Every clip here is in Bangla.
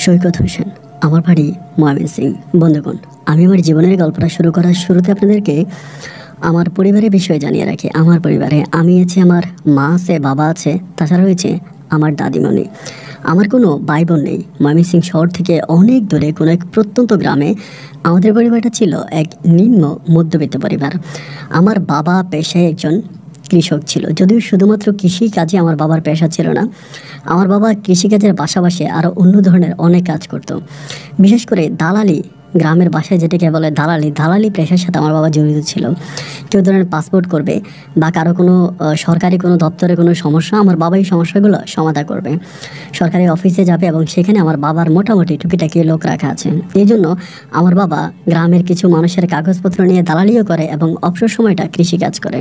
সৈকত হোসেন, আমার বাড়ি ময়মনসিংহ। বন্ধুগণ, আমি আমার জীবনের গল্পটা শুরু করার শুরুতে আপনাদেরকে আমার পরিবারের বিষয়ে জানিয়ে রাখি। আমার পরিবারে আমি আছি, আমার মা আছে, বাবা আছে, তাছাড়া রয়েছে আমার দাদিমণি। আমার কোনো ভাই বোন নেই। ময়মনসিংহ শহর থেকে অনেক দূরে কোনো এক প্রত্যন্ত গ্রামে আমাদের পরিবারটা ছিল এক নিম্ন মধ্যবিত্ত পরিবার। আমার বাবা পেশায় একজন কৃষক ছিল, যদিও শুধুমাত্র কৃষি কাজে আমার বাবার পেশা ছিল না। আমার বাবা কৃষিকাজের পাশাপাশি আরও অন্য ধরনের অনেক কাজ করত। বিশেষ করে দালালি, গ্রামের বাসায় যেটাকে বলে দালালি পেশার সাথে আমার বাবা জড়িত ছিল। কেউ ধরেন পাসপোর্ট করবে বা কারো কোনো সরকারি কোনো দপ্তরে কোনো সমস্যা, আমার বাবা এই সমস্যাগুলো সমাধান করবে। সরকারি অফিসে যাবে এবং সেখানে আমার বাবার মোটামুটি টুকিটাকি লোক রাখা আছে। এই জন্য আমার বাবা গ্রামের কিছু মানুষের কাগজপত্র নিয়ে দালালিও করে এবং অবসর সময়টা কৃষিকাজ করে।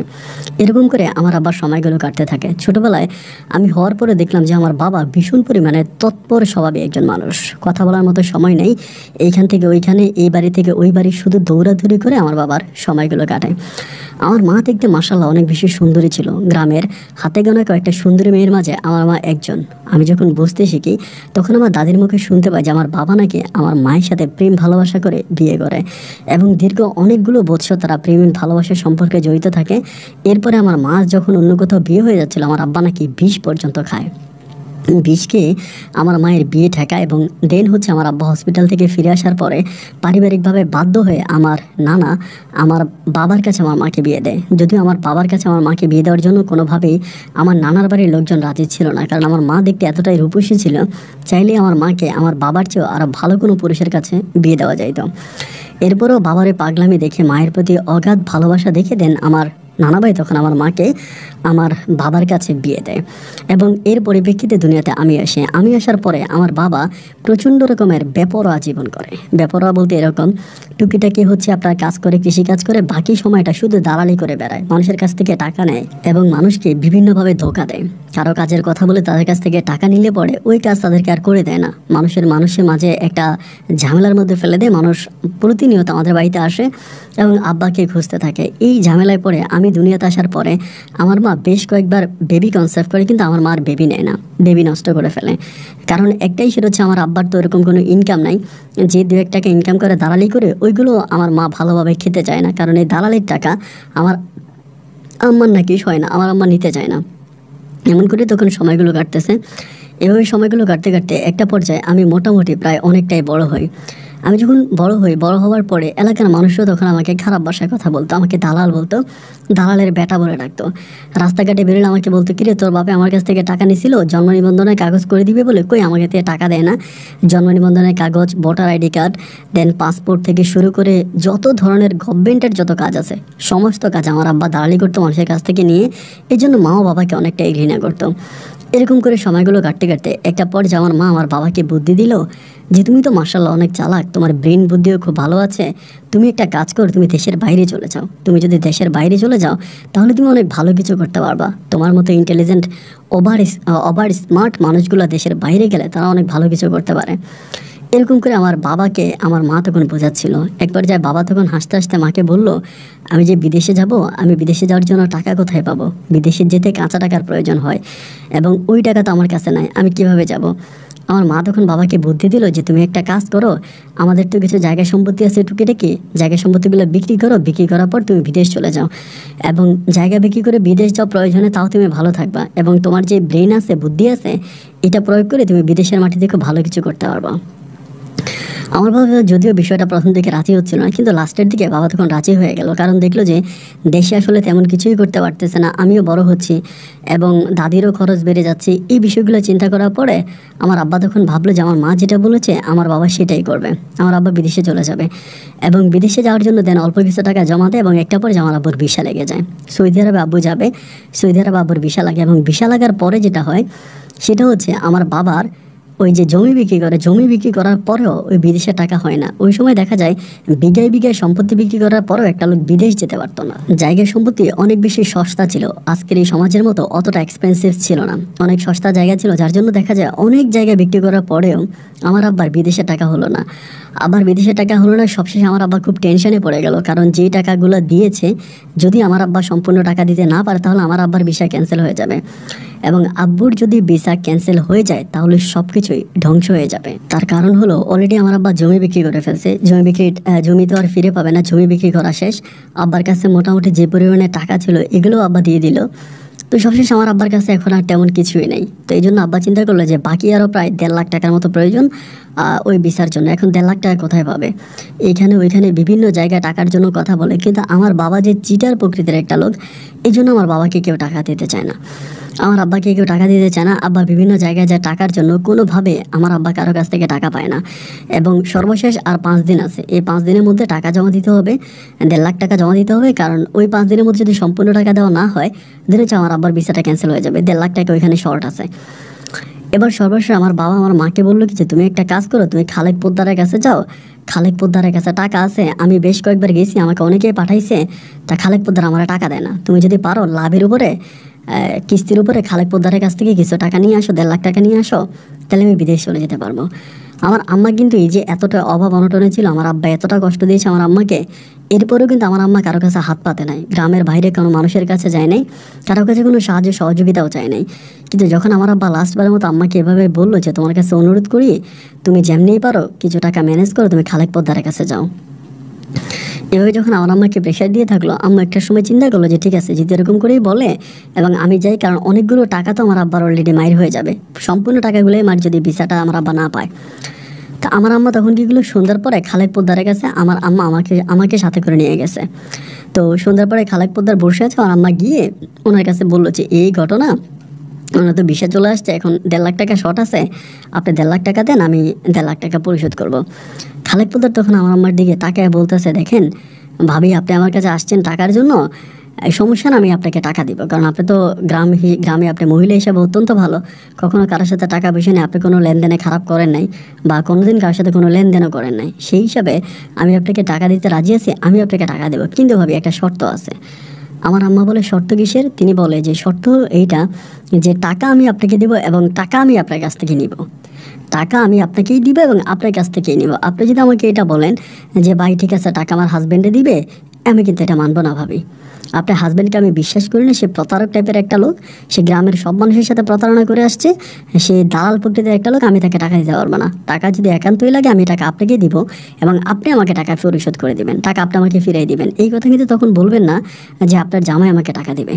এরকম করে আমার আবার সময়গুলো কাটতে থাকে। ছোটোবেলায় আমি হওয়ার পরে দেখলাম যে আমার বাবা ভীষণ পরিমাণে তৎপর স্বভাবে একজন মানুষ। কথা বলার মতো সময় নেই, এইখান থেকে ওইখানে, এই বাড়ি থেকে ওই বাড়ি শুধু দৌড়াদৌড়ি করে আমার বাবার সময়গুলো কাটে। আমার মা দেখতে মাশাআল্লাহ অনেক বেশি সুন্দরী ছিল। গ্রামের হাতে গোনা কয়েকটা সুন্দরী মেয়ের মাঝে আমার মা একজন। আমি যখন বুঝতে শিখি তখন আমার দাদির মুখে শুনতে পাই যে আমার বাবা নাকি আমার মায়ের সাথে প্রেম ভালোবাসা করে বিয়ে করে এবং দীর্ঘ অনেকগুলো বৎসর তারা প্রেম ভালোবাসার সম্পর্কে জড়িত থাকে। এরপরে আমার মা যখন অন্য কোথাও বিয়ে হয়ে যাচ্ছিল, আমার আব্বা নাকি বিষ পর্যন্ত খায়। বিষকে আমার মায়ের বিয়ে ঠেকায় এবং দেন হচ্ছে আমার আব্বা হসপিটাল থেকে ফিরে আসার পরে পারিবারিকভাবে বাধ্য হয়ে আমার নানা আমার বাবার কাছে আমার মাকে বিয়ে দেয়। যদিও আমার বাবার কাছে আমার মাকে বিয়ে দেওয়ার জন্য কোনোভাবেই আমার নানার বাড়ির লোকজন রাজি ছিল না, কারণ আমার মা দেখতে এতটাই রূপসী ছিল, চাইলে আমার মাকে আমার বাবার চেয়েও আরও ভালো কোনো পুরুষের কাছে বিয়ে দেওয়া যাইত। এরপরেও বাবার এই পাগলামি দেখে, মায়ের প্রতি অগাধ ভালোবাসা দেখে দেন আমার নানা ভাই তখন আমার মাকে আমার বাবার কাছে বিয়ে দেয় এবং এর পরিপ্রেক্ষিতে দুনিয়াতে আমি আসার পরে আমার বাবা প্রচণ্ড রকমের বেপরোয়া জীবন করে। বেপরোয়া বলতে এরকম, টুকিটাকি হচ্ছে আপনার কাজ করে, কৃষিকাজ করে, বাকি সময়টা শুধু দালালি করে বেড়ায়, মানুষের কাছ থেকে টাকা নেয় এবং মানুষকে বিভিন্নভাবে ধোঁকা দেয়। কারো কাজের কথা বলে তাদের কাছ থেকে টাকা নিলে পরে ওই কাজ তাদেরকে আর করে দেয় না, মানুষের মাঝে একটা ঝামেলার মধ্যে ফেলে দেয়। মানুষ প্রতিনিয়ত আমাদের বাড়িতে আসে এবং আব্বাকে খুঁজতে থাকে। এই ঝামেলায় পড়ে আমি দুনিয়াতে আসার পরে আমার মা বেশ কয়েকবার বেবি কনসেপ্ট করে, কিন্তু আমার মার বেবি নেয় না, বেবি নষ্ট করে ফেলে। কারণ একটাই, সেটা হচ্ছে আমার আব্বার তো এরকম কোনো ইনকাম নাই যে 2-1 টাকা ইনকাম করে দালালি করে ওইগুলো আমার মা ভালোভাবে খেতে চায় না, কারণ এই দালালির টাকা আমার আম্মার নাকি হয় না, আমার আম্মা নিতে চায় না। এমন করে তখন সময়গুলো কাটতেছে। এভাবে সময়গুলো কাটতে কাটতে একটা পর্যায়ে আমি মোটামুটি প্রায় অনেকটাই বড় হই। আমি যখন বড় হওয়ার পরে এলাকার মানুষও তখন আমাকে খারাপ ভাষায় কথা বলতো, আমাকে দালাল বলতো, দালালের বেটা বলে ডাকতো। রাস্তাঘাটে বেরোলে আমাকে বলতো, কিরে তোর বাপে আমার কাছ থেকে টাকা নিছিল জন্ম নিবন্ধনের কাগজ করে দিবে বলে, কই আমাকে থেকে টাকা দেয় না। জন্ম নিবন্ধনের কাগজ, ভোটার আইডি কার্ড, দেন পাসপোর্ট থেকে শুরু করে যত ধরনের গভর্নমেন্টের যত কাজ আছে সমস্ত কাজ আমার আব্বা দালালি করতো মানুষের কাছ থেকে নিয়ে। এই জন্য মা ও বাবাকে অনেকটাই ঘৃণা করতো। এরকম করে সময়গুলো কাটতে কাটতে একটা পর্যায়ে আমার মা আমার বাবাকে বুদ্ধি দিল যে তুমি তো মাশাআল্লাহ অনেক চালাক, তোমার ব্রেন বুদ্ধিও খুব ভালো আছে, তুমি একটা কাজ করো, তুমি দেশের বাইরে চলে যাও। তুমি যদি দেশের বাইরে চলে যাও তাহলে তুমি অনেক ভালো কিছু করতে পারবা। তোমার মতো ইন্টেলিজেন্ট ওভার স্মার্ট মানুষগুলো দেশের বাইরে গেলে তারা অনেক ভালো কিছু করতে পারে। এরকম করে আমার বাবাকে আমার মা তখন বোঝাচ্ছিল। একবার যায় বাবা তখন হাসতে হাসতে মাকে বলল, আমি যে বিদেশে যাব, আমি বিদেশে যাওয়ার জন্য টাকা কোথায় পাবো? বিদেশে যেতে কাঁচা টাকার প্রয়োজন হয় এবং ওই টাকা তো আমার কাছে নাই, আমি কিভাবে যাব? আমার মা তখন বাবাকে বুদ্ধি দিল যে তুমি একটা কাজ করো, আমাদের তো কিছু জায়গা সম্পত্তি আছে টুকিটাকি, জায়গা সম্পত্তিগুলো বিক্রি করো, বিক্রি করার পর তুমি বিদেশ চলে যাও এবং জায়গা বিক্রি করে বিদেশ যাও, প্রয়োজনে তাও তুমি ভালো থাকবা এবং তোমার যে ব্রেন আছে, বুদ্ধি আছে, এটা প্রয়োগ করে তুমি বিদেশের মাটিতে খুব ভালো কিছু করতে পারবা। আমার বাবা যদিও বিষয়টা প্রথম দিকে রাজি হচ্ছিল না, কিন্তু লাস্টের দিকে বাবা তখন রাজি হয়ে গেল, কারণ দেখলো যে দেশে আসলে তেমন কিছুই করতে পারতেছে না, আমিও বড় হচ্ছি এবং দাদিরও খরচ বেড়ে যাচ্ছে। এই বিষয়গুলো চিন্তা করার পরে আমার আব্বা তখন ভাবলো যে আমার মা যেটা বলেছে আমার বাবা সেটাই করবে। আমার আব্বা বিদেশে চলে যাবে এবং বিদেশে যাওয়ার জন্য দেন অল্প কিছু টাকা জমা দেয় এবং একটা পরে আমার আব্বুর ভিসা লেগে যায়। সৌদি আরবে আব্বু যাবে, সৌদি আরবে আব্বুর ভিসা লাগে এবং ভিসা লাগার পরে যেটা হয় সেটা হচ্ছে আমার বাবার ওই যে জমি বিক্রি করার পরেও ওই বিদেশে টাকা হয় না। ওই সময় দেখা যায় বিঘায় সম্পত্তি বিক্রি করার পরেও একটা লোক বিদেশ যেতে পারতো না। জায়গা সম্পত্তি অনেক বেশি সস্তা ছিল, আজকের এই সমাজের মতো অতটা এক্সপেন্সিভ ছিল না, অনেক সস্তা জায়গা ছিল, যার জন্য দেখা যায় অনেক জায়গা বিক্রি করার পরেও আমার আব্বার বিদেশে টাকা হলো না। সবশেষে আমার আব্বা খুব টেনশনে পড়ে গেল, কারণ যেই টাকাগুলো দিয়েছে যদি আমার আব্বা সম্পূর্ণ টাকা দিতে না পারে তাহলে আমার আব্বার ভিসা ক্যান্সেল হয়ে যাবে এবং আব্বুর যদি ভিসা ক্যান্সেল হয়ে যায় তাহলে সব কিছুই ধ্বংস হয়ে যাবে। তার কারণ হলো অলরেডি আমার আব্বা জমি বিক্রি করে ফেলছে। জমি তো আর ফিরে পাবে না, জমি বিক্রি করা শেষ। আব্বার কাছে মোটামুটি যে পরিমাণে টাকা ছিল এগুলো আব্বা দিয়ে দিল। তো সবশেষ আমার আব্বার কাছে এখন আর তেমন কিছুই নেই। তো এই জন্য আব্বা চিন্তা করলো যে বাকি আরও প্রায় 1.5 লাখ টাকার মতো প্রয়োজন ওই ভিসার জন্য। এখন 1.5 লাখ টাকা কোথায় পাবে? এইখানে ওইখানে বিভিন্ন জায়গায় টাকার জন্য কথা বলে, কিন্তু আমার বাবা যে চিটার প্রকৃতির একটা লোক, এই জন্য আমার বাবাকে কেউ টাকা দিতে চায় না। আমার আব্বাকে কেউ টাকা দিতে চায় না। আব্বা বিভিন্ন জায়গায় যায় টাকার জন্য, কোনোভাবে আমার আব্বা কারো কাছ থেকে টাকা পায় না। এবং সর্বশেষ আর 5 দিন আছে, এই 5 দিনের মধ্যে টাকা জমা দিতে হবে, 1.5 লাখ টাকা জমা দিতে হবে। কারণ ওই 5 দিনের মধ্যে যদি সম্পূর্ণ টাকা দেওয়া না হয় দিনে হচ্ছে আমার আব্বার ভিসাটা ক্যান্সেল হয়ে যাবে। 1.5 লাখ টাকা ওইখানে শর্ট আছে। এবার সর্বশেষ আমার বাবা আমার মাকে বললো কি যে তুমি একটা কাজ করো, তুমি খালেক পোদ্দারের কাছে যাও, খালেক পোদ্দারের কাছে টাকা আছে, আমি বেশ কয়েকবার গেছি, আমাকে অনেকেই পাঠাইছে, তা খালেক পোদ্দার আমার টাকা দেয় না, তুমি যদি পারো লাভের উপরে কিস্তির উপরে খালেক পোদ্দারের কাছ থেকে কিছু টাকা নিয়ে আসো, 1.5 লাখ টাকা নিয়ে আসো, তাহলে আমি বিদেশ চলে যেতে পারবো। আমার আম্মা কিন্তু এই যে এতটা অভাব অনটনে ছিল, আমার আব্বা এতটা কষ্ট দিয়েছে আমার আম্মাকে, এরপরেও কিন্তু আমার আম্মা কারো কাছে হাত পাতে নাই, গ্রামের বাইরে কোনো মানুষের কাছে যায় নাই, কারো কাছে কোনো সাহায্য সহযোগিতাও চায় নাই। কিন্তু যখন আমার আব্বা লাস্টবারের মতো আম্মাকে এভাবে বললো যে তোমার কাছে অনুরোধ করি, তুমি যেমনিই পারো কিছু টাকা ম্যানেজ করো, তুমি খালেক পোদ্দারের কাছে যাও। এভাবে যখন আমার আম্মাকে প্রেশার দিয়ে থাকলো, আম্মা একটা সময় চিন্তা করলো যে ঠিক আছে, যদি এরকম করেই বলে এবং আমি যাই, কারণ অনেকগুলো টাকা তো আমার আব্বার অলরেডি মাইর হয়ে যাবে, সম্পূর্ণ টাকাগুলোই মার যদি ভিসাটা আমার আব্বা না পায়। তা আমার আম্মা তখন কীগুলো সন্ধ্যার পরে খালেক পোদ্দারের কাছে আমার আম্মা আমাকে সাথে করে নিয়ে গেছে। তো সন্ধ্যার পরে খালেক পোদ্দার বসে আছে, আমার আম্মা গিয়ে ওনার কাছে বললো যে এই ঘটনা, ওনার তো ভিসা চলে আসছে, এখন 1.5 লাখ টাকা শর্ট আছে, আপনি 1.5 লাখ টাকা দেন, আমি 1.5 লাখ টাকা পরিশোধ করবো। খালেক পোদ্দার তখন আমার আম্মার দিকে তাকায় বলতেছে, দেখেন ভাবি, আপনি আমার কাছে আসছেন টাকার জন্য, এই সমস্যা না, আমি আপনাকে টাকা দিব, কারণ আপনি তো গ্রামে আপনি মহিলা হিসাবে অত্যন্ত ভালো, কখনো কারোর সাথে টাকা পয়সা নিয়ে আপনি কোনো লেনদেনে খারাপ করেন নাই, বা কোনোদিন কারোর সাথে কোনো লেনদেনও করেন নাই, সেই হিসাবে আমি আপনাকে টাকা দিতে রাজি আছি, আমি আপনাকে টাকা দেবো, কিন্তু ভাবি একটা শর্ত আছে। আমার আম্মা বলে শর্ত কিসের? তিনি বলে যে শর্ত এইটা যে টাকা আমি আপনাকে দেবো এবং টাকা আমি আপনার কাছ থেকে নিব, টাকা আমি আপনাকেই দিব এবং আপনার কাছ থেকেই নিব। আপনি যদি আমাকে এটা বলেন যে ভাই ঠিক আছে টাকা আমার হাজব্যান্ডে দিবে, আমি কিন্তু এটা মানবো না ভাবি। আপনার হাজব্যান্ডকে আমি বিশ্বাস করি না, সে প্রতারক টাইপের একটা লোক, সে গ্রামের সব মানুষের সাথে প্রতারণা করে আসছে, সে দালাল প্রকৃতির একটা লোক, আমি তাকে টাকা দিতে পারবো না। টাকা যদি একান্তই লাগে আমি টাকা আপনাকে দিব এবং আপনি আমাকে টাকা পরিশোধ করে দিবেন, টাকা আপনি আমাকে ফিরিয়ে দিবেন। এই কথা কিন্তু তখন বলবেন না যে আপনার জামাই আমাকে টাকা দিবে।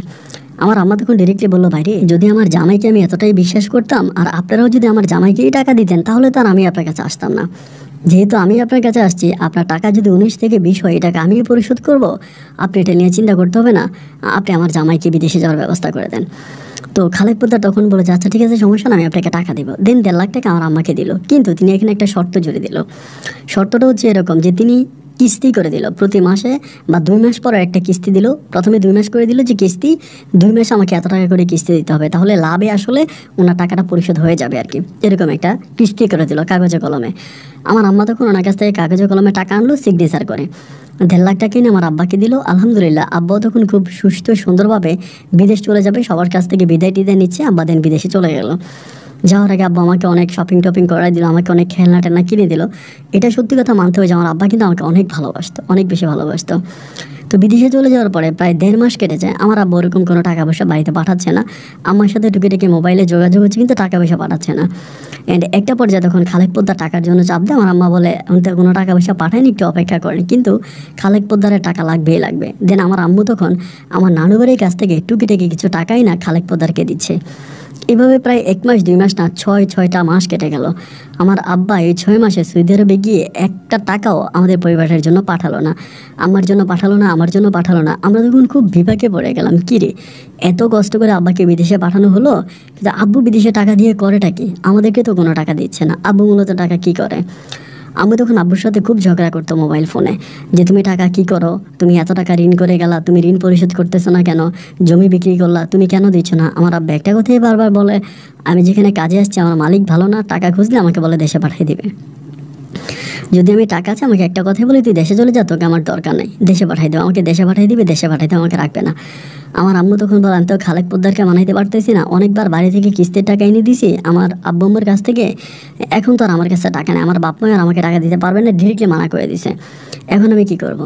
আমার আম্মা তখন ডিরেক্টলি বললো, ভাই রে, যদি আমার জামাইকে আমি এতটাই বিশ্বাস করতাম আর আপনারাও যদি আমার জামাইকেই টাকা দিতেন তাহলে তো আর আমি আপনার কাছে আসতাম না। যেহেতু আমি আপনার কাছে আসছি, আপনার টাকা যদি 19 থেকে 20 হয়, এই টাকা আমিই পরিশোধ করব, আপনি এটা নিয়ে চিন্তা করতে হবে না, আপনি আমার জামাইকে বিদেশে যাওয়ার ব্যবস্থা করে দেন। তো খালেক পোদ্দার তখন বলে যে আচ্ছা ঠিক আছে, সমস্যা না, আমি আপনাকে টাকা দিব। দেন 1.5 লাখ টাকা আমার আম্মাকে দিল, কিন্তু তিনি এখানে একটা শর্ত জুড়ে দিল। শর্তটা হচ্ছে এরকম যে তিনি কিস্তি করে দিল, প্রতি মাসে বা 2 মাস পর একটা কিস্তি দিল। প্রথমে 2 মাস করে দিল যে কিস্তি 2 মাস আমাকে এত টাকা করে কিস্তি দিতে হবে, তাহলে লাভে আসলে ওনার টাকাটা পরিশোধ হয়ে যাবে আর কি, এরকম একটা কিস্তি করে দিল কাগজে কলমে। আমার আম্মা তখন ওনার কাছ থেকে কাগজে কলমে টাকা আনলো, সিগনেচার করে 1.5 লাখ টাকা কিনে আমার আব্বাকে দিল। আলহামদুলিল্লাহ, আব্বাও তখন খুব সুস্থ সুন্দরভাবে বিদেশ চলে যাবে, সবার কাছ থেকে বিদায় টিদায় নিচ্ছে, আব্বা দেন বিদেশে চলে গেল। যাওয়ার আগে আব্বা আমাকে অনেক শপিং টপিং করাই দিল, আমাকে অনেক খেলনা টেলনা কিনে দিল। এটা সত্যি কথা মানতে হবে যে আমার আব্বা কিন্তু আমাকে অনেক ভালোবাসতো, অনেক বেশি ভালোবাসতো। তো বিদেশে চলে যাওয়ার পরে প্রায় 1.5 মাস কেটে যায়, আমার আব্বা ওরকম কোনো টাকা পয়সা বাড়িতে পাঠাচ্ছে না, আমার সাথে টুকিটাকি মোবাইলে যোগাযোগ হচ্ছে কিন্তু টাকা পয়সা পাঠাচ্ছে না। অ্যান্ড একটা পর্যায়ে তখন খালেক পোদ্দার টাকার জন্য চাপ দেয়, আমার আম্মা বলে আমি তো কোনো টাকা পয়সা পাঠায়নি, একটু অপেক্ষা করেন, কিন্তু খালেক পোদ্দারের টাকা লাগবেই লাগবে। দেন আমার আম্মু তখন আমার নানু বাড়ির কাছ থেকে টুকিটাকি কিছু টাকাই না খালেক পোদ্দারকে দিচ্ছে। এভাবে প্রায় 1 মাস 2 মাস না 6টা মাস কেটে গেল। আমার আব্বা এই 6 মাসে সৌদি আরবে গিয়ে একটা টাকাও আমাদের পরিবারের জন্য পাঠালো না, আমার জন্য পাঠালো না, আমার জন্য পাঠালো না। আমরা তখন খুব বিপাকে পড়ে গেলাম, কিরে এত কষ্ট করে আব্বাকে বিদেশে পাঠানো হলো, কিন্তু আব্বু বিদেশে টাকা দিয়ে করেটা কি? আমাদেরকে তো কোনো টাকা দিচ্ছে না, আব্বু মূলত টাকা কি করে? আমি তখন আব্বুর সাথে খুব ঝগড়া করতো মোবাইল ফোনে, যে তুমি টাকা কি করো, তুমি এত টাকা ঋণ করে গেলা, তুমি ঋণ পরিশোধ করতেছো না কেন, জমি বিক্রি করলা, তুমি কেন দিচ্ছ না? আমার আব্বা একটা কথাই বারবার বলে, আমি যেখানে কাজে আসছি আমার মালিক ভালো না, টাকা খুঁজলে আমাকে বলে দেশে পাঠিয়ে দিবে। যদি আমি টাকা আছে আমাকে একটা কথাই বলি, তুই দেশে চলে যা, তোকে আমার দরকার নেই, দেশে পাঠিয়ে দেবো, আমাকে দেশে পাঠিয়ে দিবে, দেশে পাঠাইতে আমাকে রাখবে না। আমার আম্মু তখন বলে, আমি তো খালেক পোদ্দারকে মানাইতে পারতেছি না, অনেকবার বাড়ি থেকে কিস্তির টাকা এনে দিছি আমার আব্বু আম্মুর কাছ থেকে, এখন তো আর আমার কাছে টাকা নেই, আমার বাপ মা আর আমাকে টাকা দিতে পারবে না, ডিরেক্টলি মানা করে দিছে, এখন আমি কি করব?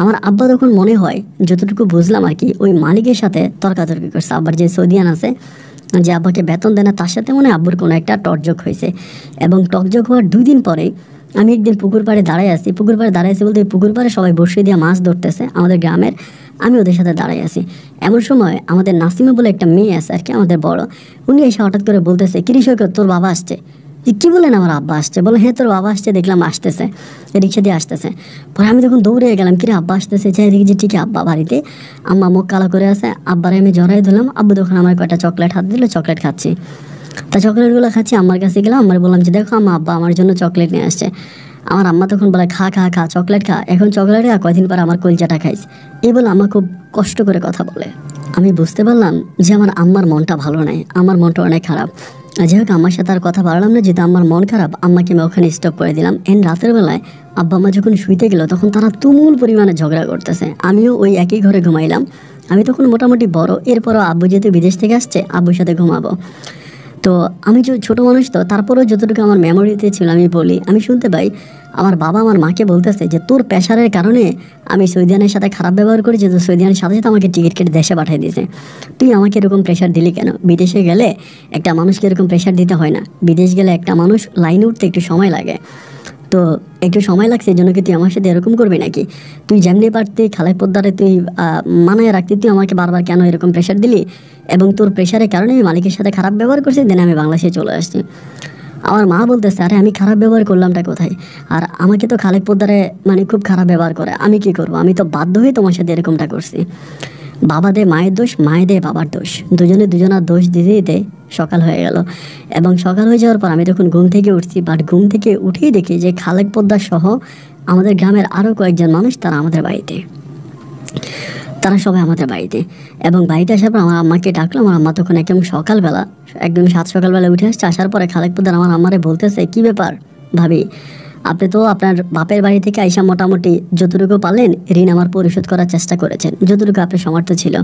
আমার আব্বা তখন মনে হয় যতটুকু বুঝলাম আর কি, ওই মালিকের সাথে তর্কাতর্কি করছে। আব্বার যে সৌদিয়ান আছে যে আব্বাকে বেতন দেয় না, তার সাথে মনে হয় আব্বুর কোনো একটা টকজোক হয়েছে। এবং টকজোক হওয়ার 2 দিন পরে আমি একদিন পুকুর পাড়ে দাঁড়াই আছি। পুকুর পাড়ে দাঁড়াই আছি বলতে পুকুর পাড়ে সবাই বসে দিয়ে মাছ ধরতেছে আমাদের গ্রামের, আমি ওদের সাথে দাঁড়াই আছি। এমন সময় আমাদের নাসিমা বলে একটা মেয়ে আছে আর কি, আমাদের বড়, উনি এসে হঠাৎ করে বলতেছে, কিরে সৈকত, তোর বাবা আসছে। যে কী বলেন, আমার আব্বা আসছে? বলে হ্যাঁ, তোর বাবা আসছে, দেখলাম আসতেছে, রিক্সা দিয়ে আসতেছে। পরে আমি তখন দৌড়ে গেলাম, কিরে আব্বা আসতেছে, চাই দেখি যে ঠিকই আব্বা বাড়িতে। আম্মা মুখ কালো করে আছে, আব্বারে আমি জড়াই দিলাম। আব্বু তখন আমার কয়েকটা চকলেট হাত দিল, চকলেট খাচ্ছি। তা চকলেটগুলো খাচ্ছি, আম্মার কাছে গেলাম, আমার বললাম যে দেখো আম্মা, আব্বা আমার জন্য চকলেট নিয়ে আসছে। আমার আম্মা তখন বলে, খা খা খা, চকলেট খা, এখন চকলেট খা, কয়দিন পর আমার কলজাটা খাইস। এই বলে আম্মা খুব কষ্ট করে কথা বলে। আমি বুঝতে পারলাম যে আমার আম্মার মনটা ভালো নাই, আমার মনটা অনেক খারাপ। যাই হোক, আম্মার সাথে আর কথা বাড়লাম না, যেহেতু আমার মন খারাপ, আম্মাকে আমি ওখানে স্টপ করে দিলাম। রাতের বেলায় আব্বা আম্মা যখন শুইতে গেল, তখন তারা তুমুল পরিমাণে ঝগড়া করতেছে। আমিও ওই একই ঘরে ঘুমাইলাম। আমি তখন মোটামুটি বড়, এরপরও আব্বু যেহেতু বিদেশ থেকে আসছে, আব্বুর সাথে ঘুমাবো। তো আমি যে ছোটো মানুষ, তো তারপরেও যতটুকু আমার মেমোরিতে ছিল আমি বলি, আমি শুনতে পাই আমার বাবা আমার মাকে বলতেছে যে তোর প্রেশারের কারণে আমি সৌদিয়ানের সাথে খারাপ ব্যবহার করি, যে সৌদিয়ানের সাথে সাথে আমাকে টিকিট কেটে দেশে পাঠিয়ে দিয়েছে। তুই আমাকে এরকম প্রেশার দিলি কেন? বিদেশে গেলে একটা মানুষকে এরকম প্রেশার দিতে হয় না। বিদেশ গেলে একটা মানুষ লাইনে উঠতে একটু সময় লাগে, তো একটু সময় লাগছে, এই জন্য কি তুই আমার সাথে এরকম করবি নাকি? তুই যেমনি পারতি খালাই পদ্মারে তুই মানায় রাখতি, তুই আমাকে বারবার কেন এরকম প্রেশার দিলি? এবং তোর প্রেশারের কারণে আমি মালিকের সাথে খারাপ ব্যবহার করছি, দেন আমি বাংলাদেশে চলে আসছি। আমার মা বলতেছে, আরে আমি খারাপ ব্যবহার করলামটা কোথায়? আর আমাকে তো খালেক পোদ্দারে মানে খুব খারাপ ব্যবহার করে, আমি কি করব? আমি তো বাধ্য হয়ে তোমার সাথে এরকমটা করছি। বাবা দে মায়ের দোষ, মায়ে দে বাবার দোষ, দুজনে দুজনার দোষ দিতে দিতে সকাল হয়ে গেল। এবং সকাল হয়ে যাওয়ার পর আমি তখন ঘুম থেকে উঠছি, বাট ঘুম থেকে উঠেই দেখি যে খালেক পোদ্দার সহ আমাদের গ্রামের আরও কয়েকজন মানুষ তারা আমাদের বাড়িতে, তারা সবাই আমাদের বাড়িতে। এবং বাড়িতে আসার পর আমার আম্মাকে ডাকলো। আমার আম্মা তখন একদম সকালবেলা, একদম 7 সকালবেলা উঠে আসছে। আসার পরে খালেক পোদ্দার আমার আম্মারে বলতেছে, কী ব্যাপার ভাবি, আপনি তো আপনার বাপের বাড়ি থেকে আইসা মোটামুটি যতটুকু পারলেন ঋণ আমার পরিশোধ করার চেষ্টা করেছেন, যতটুকু আপনার সামর্থ্য ছিল,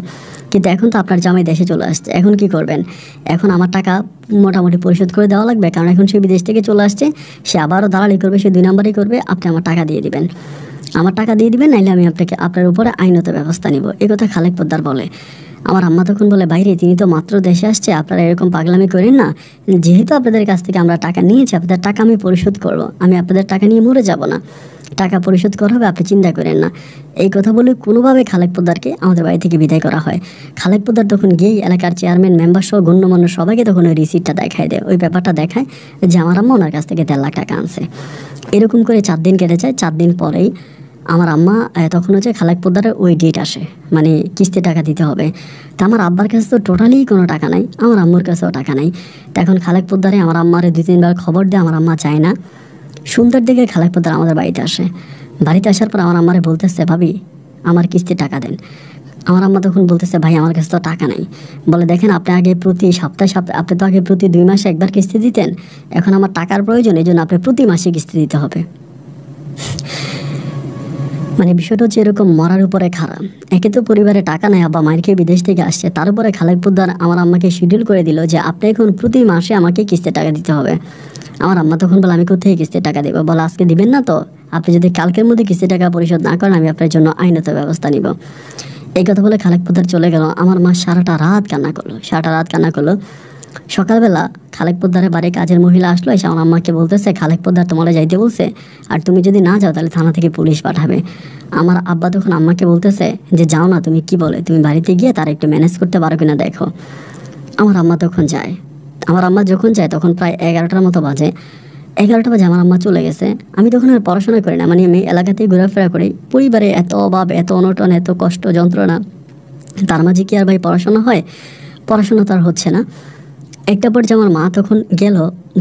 কিন্তু এখন তো আপনার জামাই দেশে চলে আসছে, এখন কি করবেন? এখন আমার টাকা মোটামুটি পরিশোধ করে দেওয়া লাগবে, কারণ এখন সে বিদেশ থেকে চলে আসছে, সে আবারও দালালি করবে, সে 2 নাম্বারই করবে। আপনি আমার টাকা দিয়ে দিবেন, আমার টাকা দিয়ে দিবেন, নাইলে আমি আপনার উপরে আইনত ব্যবস্থা নিব। এই কথা খালেক পোদ্দার বলে। আমার আম্মা তখন বলে, বাইরে তিনি তো মাত্র দেশে আসছে, আপনারা এরকম পাগলামি করেন না, যেহেতু আপনাদের কাছ থেকে আমরা টাকা নিয়েছি, আপনাদের টাকা আমি পরিশোধ করব, আমি আপনাদের টাকা নিয়ে মরে যাব না, টাকা পরিশোধ করা হবে, আপনি চিন্তা করেন না। এই কথা বলে কোনোভাবে খালেক পোদ্দারকে আমাদের বাড়ি থেকে বিদায় করা হয়। খালেক পোদ্দার তখন গিয়েই এলাকার চেয়ারম্যান, মেম্বার সহ গণ্যমান্য সবাইকে তখন ওই রিসিপ্টটা দেখায় দেয়, ওই ব্যাপারটা দেখায় যে আমার আম্মা ওনার কাছ থেকে 1.5 লাখ টাকা আনছে। এরকম করে 4 দিন কেটে যায়। 4 দিন পরেই আমার আম্মা তখন হচ্ছে খালেক পোদ্দারের ওই ডেট আসে, মানে কিস্তি টাকা দিতে হবে। তা আমার আব্বার কাছে তো টোটালি কোনো টাকা নাই, আমার আম্মুর কাছেও টাকা নাই। তো এখন খালেক পোদ্দারে আমার আম্মারে 2-3 বার খবর দেয়, আমার আম্মা চায় না। সন্ধ্যার দিকে খালেক পোদ্দার আমাদের বাড়িতে আসে। বাড়িতে আসার পর আমার আম্মারে বলতেছে, ভাবি আমার কিস্তির টাকা দেন। আমার আম্মা তখন বলতেছে, ভাই আমার কাছে তো টাকা নাই। বলে, দেখেন আপনি আগে প্রতি সপ্তাহে আপনি তো আগে প্রতি 2 মাসে একবার কিস্তি দিতেন, এখন আমার টাকার প্রয়োজন, এই জন্য আপনি প্রতি মাসে কিস্তি দিতে হবে। মানে বিষয়টা হচ্ছে এরকম, মরার উপরে খারাপ। একে তো পরিবারে টাকা নেই, আব্বা মায়ের খেয়ে বিদেশ থেকে আসছে, তার উপরে খালেক পোদ্দার আমার আম্মাকে শিডিউল করে দিল যে আপনি এখন প্রতি মাসে আমাকে কিস্তির টাকা দিতে হবে। আমার আম্মা তখন বলে, আমি কোথায় কিস্তির টাকা দেবো? বলে, আজকে দিবেন না তো, আপনি যদি কালকের মধ্যে কিস্তির টাকা পরিশোধ না করেন, আমি আপনার জন্য আইনত ব্যবস্থা নিব। এই কথা বলে খালেক পোদ্দার চলে গেল। আমার মা সারাটা রাত কান্না করলো। সকালবেলা খালেক পোদ্দারের বাড়ি কাজের মহিলা আসলো, এসে আমার আম্মাকে বলতেছে, খালেক পোদ্দার তোমার যাইতে বলছে, আর তুমি যদি না যাও তাহলে থানা থেকে পুলিশ পাঠাবে। আমার আব্বা তখন আম্মাকে বলতেছে যে যাও না, তুমি কি বলে, তুমি বাড়িতে গিয়ে তার একটু ম্যানেজ করতে পারো কিনা দেখো। আমার আম্মা তখন যায়। আমার আম্মা যখন যায় তখন প্রায় 11টার মতো বাজে। 11টা বাজে আমার আম্মা চলে গেছে। আমি তখন আর পড়াশোনা করি না, মানে আমি এলাকাতেই ঘোরাফেরা করি। পরিবারে এত অভাব, এত অনটন, এত কষ্ট যন্ত্রণা, তার মাঝে কি আর ভাই পড়াশোনা হয়? পড়াশোনা তো আর হচ্ছে না। একটা পর্যায়ে আমার মা তখন গেল,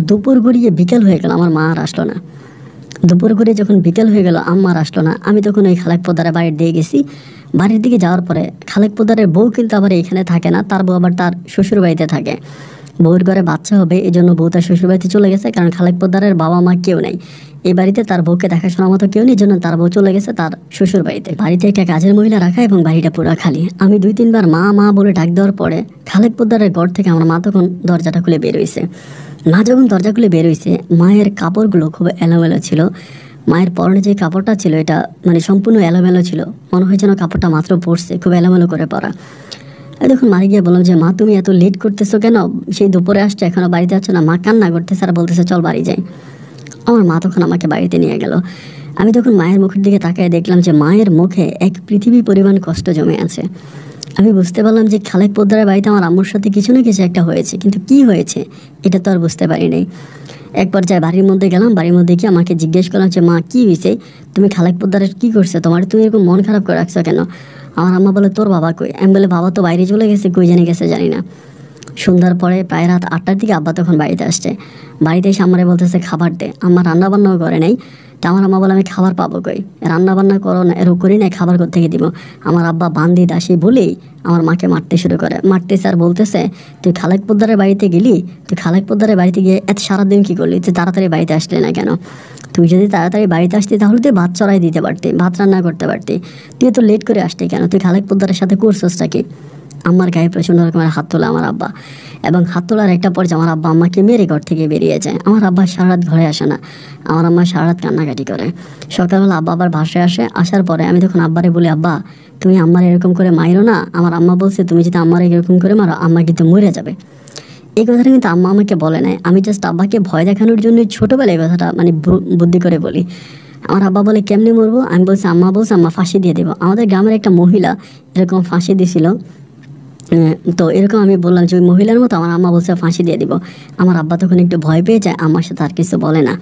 দুপুর গড়িয়ে বিকেল হয়ে গেল, আমার মা আর আসলো না। দুপুর গড়িয়ে যখন বিকেল হয়ে গেল, আম্মা আর আসলো না। আমি তখন ওই খালেক পোদ্দারের বাড়ির দিয়ে গেছি। বাড়ির দিকে যাওয়ার পরে খালেক পোদ্দারের বউ কিন্তু আবার এখানে থাকে না, তার বউ আবার তার শ্বশুর বাড়িতে থাকে। বউর ঘরে বাচ্চা হবে, এই জন্য বউ তার শ্বশুর বাড়িতে চলে গেছে, কারণ খালেক পোদ্দারের বাবা মা কেউ নেই এই বাড়িতে, তার বউকে দেখাশোনার মতো কেউ নেই, জন্য তার বউ চলে গেছে তার শ্বশুর বাড়িতে। বাড়িতে একটা কাজের মহিলা রাখা এবং বাড়িটা পুরো খালি। আমি 2-3 বার মা মা বলে ডাক দেওয়ার পরে খালেক পোদ্দারের ঘর থেকে আমার মা তখন দরজাটা খুলে বের হয়েছে। মা যখন দরজা খুলে বের হয়েছে, মায়ের কাপড়গুলো খুব এলোমেলো ছিল। মায়ের পরনে যে কাপড়টা ছিল এটা মানে সম্পূর্ণ এলোমেলো ছিল, মনে হয় যেন কাপড়টা মাত্র পরছে, খুব এলোমেলো করে পরা। আমি তখন মারে গিয়ে বললাম যে মা তুমি এত লেট করতেছো কেন, সেই দুপুরে আসছো এখনো বাড়িতে আছো না। মা কান্না করতেছে আর বলতেছে চল বাড়ি যাই। আমার মা তখন আমাকে বাড়িতে নিয়ে গেল। আমি তখন মায়ের মুখের দিকে তাকায় দেখলাম যে মায়ের মুখে এক পৃথিবী পরিমাণ কষ্ট জমে আছে। আমি বুঝতে পারলাম যে খালেক পোদ্দারের বাড়িতে আমার আম্মুর সাথে কিছু না কিছু একটা হয়েছে, কিন্তু কি হয়েছে এটা তো আর বুঝতে পারি নাই। এক পর্যায়ে বাড়ির মধ্যে গেলাম, বাড়ির মধ্যে গিয়ে আমাকে জিজ্ঞেস করলাম যে মা কি হয়েছে, তুমি খালেক পোদ্দারের কী করছো, তোমার তুমি এরকম মন খারাপ করে রাখছো কেন। আমার আম্মা বলে তোর বাবা কই। আমি বলে বাবা তো বাইরে চলে গেছে, কই জানি গেছে জানি না। সন্ধ্যার পরে প্রায় রাত 8টার দিকে আব্বা তখন বাড়িতে আসছে। বাড়িতে এসে আমারে বলতেছে খাবার দে। আমার রান্নাবান্নাও করে নাই। তা আমার আম্মা বলে আমি খাবার পাবো কই, রান্নাবান্না করো না এরকম করি না, খাবার কোত্থেকে দিব। আমার আব্বা বান্দি দাসী বলেই আমার মাকে মারতে শুরু করে। মারতেছে আর বলতেছে তুই খালেক পোদ্দারের বাড়িতে গেলি, তুই খালেক পোদ্দারের বাড়িতে গিয়ে এত সারাদিন কী করলি, তুই তাড়াতাড়ি বাড়িতে আসলি না কেন। তুই যদি তাড়াতাড়ি বাড়িতে আসতি তাহলে তুই ভাত চড়াই দিতে পারতি, ভাত রান্না করতে পারতি, তুই তো লেট করে আসতি কেন, তুই খালেক পোদ্দারের সাথে করছসটা কি। আমার গায়ে প্রচণ্ড রকমের হাত তোলা আমার আব্বা, এবং হাত তোলার একটা পর্যায়ে আমার আব্বা আম্মাকে মেরে ঘর থেকে বেরিয়ে যায়। আমার আব্বা সারা রাত ঘরে আসে না, আমার আম্মা সারা রাত কান্নাকাটি করে। সকালবেলা আব্বা আবার বাসায় আসে, আসার পরে আমি তখন আব্বারে বলি আব্বা তুমি আম্মার এরকম করে মাইরো না। আমার আম্মা বলছে তুমি যদি আম্মার এরকম করে মারো আম্মা কিন্তু মরে যাবে। এই কথাটা কিন্তু আম্মা আমাকে বলে নাই, আমি জাস্ট আব্বাকে ভয় দেখানোর জন্য ছোটোবেলায় এই কথাটা মানে বুদ্ধি করে বলি। আমার আব্বা বলে কেমনি মরবো, আমি বলছি আম্মা বলছে আম্মা ফাঁসি দিয়ে দেবো। আমাদের গ্রামের একটা মহিলা এরকম ফাঁসি দিয়েছিল, তো এরকম আমি বললাম যে ওই মহিলার মতো আমার আম্মা বলছে ফাঁসি দিয়ে দিব। আমার আব্বা তখন একটু ভয় পেয়ে যায়, আমার সাথে আর কিছু বলে না।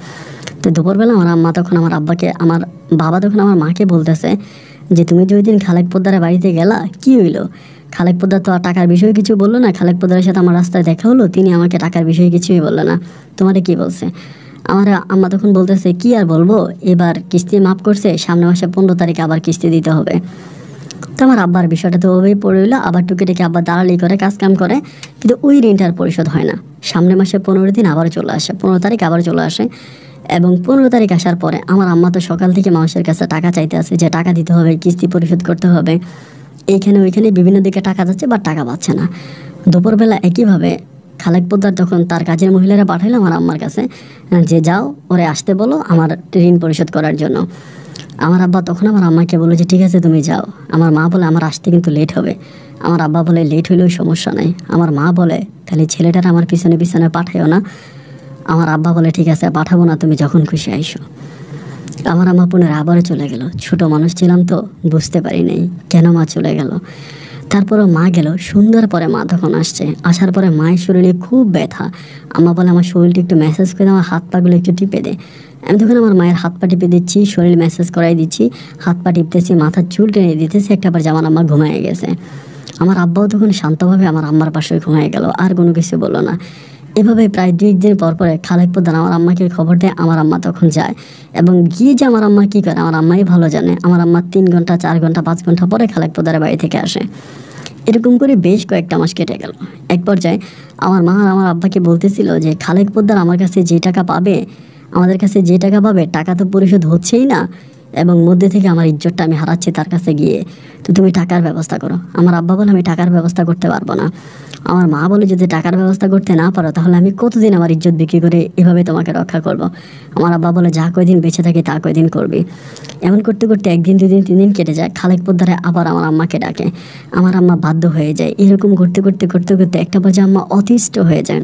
তো দুপুরবেলা আমার আম্মা তখন আমার আব্বাকে, আমার বাবা তখন আমার মাকে বলতেছে যে তুমি যে ওই দিন খালেক পোদ্দারের বাড়িতে গেলা কি হইলো। খালেক পোদ্দার তো আর টাকার বিষয়ে কিছু বললো না, খালেক পোদ্দারের সাথে আমার রাস্তায় দেখা হলো, তিনি আমাকে টাকার বিষয়ে কিছুই বললো না, তোমারে কি বলছে। আমার আম্মা তখন বলতেছে কি আর বলবো, এবার কিস্তি মাফ করছে, সামনে মাসে 15 তারিখে আবার কিস্তি দিতে হবে। তো আমার আব্বার বিষয়টা তো ওভাবেই পড়ে রইলো। আবার টুকিটাকি আব্বা দাঁড়ালি করে কাজ কাম করে, কিন্তু ওই ঋণটার পরিশোধ হয় না। সামনে মাসে 15 দিন আবার চলে আসে, 15 তারিখ আবার চলে আসে, এবং 15 তারিখ আসার পরে আমার আম্মা তো সকাল থেকে মানুষের কাছে টাকা চাইতে আসে যে টাকা দিতে হবে, কিস্তি পরিশোধ করতে হবে। এইখানে ওইখানে বিভিন্ন দিকে টাকা যাচ্ছে বা টাকা পাচ্ছে না। দুপুরবেলা একইভাবে খালেক পোদ্দার তখন তার কাজের মহিলারা পাঠাইলো আমার আম্মার কাছে যে যাও ওরে আসতে বলো আমার ঋণ পরিশোধ করার জন্য। আমার আব্বা তখন আমার আম্মাকে বলে যে ঠিক আছে তুমি যাও। আমার মা বলে আমার আসতে কিন্তু লেট হবে। আমার আব্বা বলে লেট হইলেও সমস্যা নাই। আমার মা বলে তাহলে ছেলেটার আমার পিছনে পিছনে পাঠাইও না। আমার আব্বা বলে ঠিক আছে পাঠাবো না, তুমি যখন খুশি আইসো। আমার আম্মা পুনরায় আবারও চলে গেল। ছোট মানুষ ছিলাম তো বুঝতে পারি নাই কেন মা চলে গেল। তারপরও মা গেল, সুন্দর পরে মা তখন আসছে। আসার পরে মায়ের শরীরে খুব ব্যথা। আম্মা বলে আমার শরীরটা একটু ম্যাসেজ করে আমার হাত পাগুলো একটু টিপে দে। আমি তখন আমার মায়ের হাত পা টিপে দিচ্ছি, শরীর ম্যাসেজ করাই দিচ্ছি, হাত পা টিপতেছি, মাথার চুল টেনে দিতেছি। একটা বার যেমন আম্মা ঘুমায় গেছে। আমার আব্বাও তখন শান্তভাবে আমার আম্মার পাশে ঘুমায় গেল, আর কোনো কিছু বললো না। এভাবে প্রায় 2 দিন পর পরে খালেক পোদ্দার আমার আম্মাকে খবর দেয়। আমার আম্মা তখন যায়, এবং গিয়ে যে আমার আম্মা কী করে আমার আম্মাই ভালো জানে। আমার আম্মা 3 ঘন্টা 4 ঘন্টা 5 ঘন্টা পরে খালেক পোদ্দারের বাড়ি থেকে আসে। এরকম করে বেশ কয়েকটা মাস কেটে গেল। এক পর্যায়ে আমার মা আমার আব্বাকে বলতেছিল যে খালেক পোদ্দার আমার কাছে যে টাকা পাবে, আমাদের কাছে যে টাকা পাবে, টাকা তো পরিশোধ হচ্ছেই না, এবং মধ্যে থেকে আমার ইজ্জতটা আমি হারাচ্ছি তার কাছে গিয়ে, তো তুমি টাকার ব্যবস্থা করো। আমার আব্বা বলে আমি টাকার ব্যবস্থা করতে পারবো না। আমার মা বলে যদি টাকার ব্যবস্থা করতে না পারো তাহলে আমি কতদিন আমার ইজ্জত বিক্রি করে এভাবে তোমাকে রক্ষা করব। আমার আব্বা বলে যা কয়দিন বেঁচে থাকি তা কয়দিন করবি। এমন করতে করতে 1 দিন 2 দিন 3 দিন কেটে যায়। খালেক পোদ্দারে আবার আমার আম্মাকে ডাকে। আমার আম্মা বাধ্য হয়ে যায়। এরকম করতে করতে করতে করতে একটা পর্যায়ে আম্মা অতিষ্ঠ হয়ে যায়।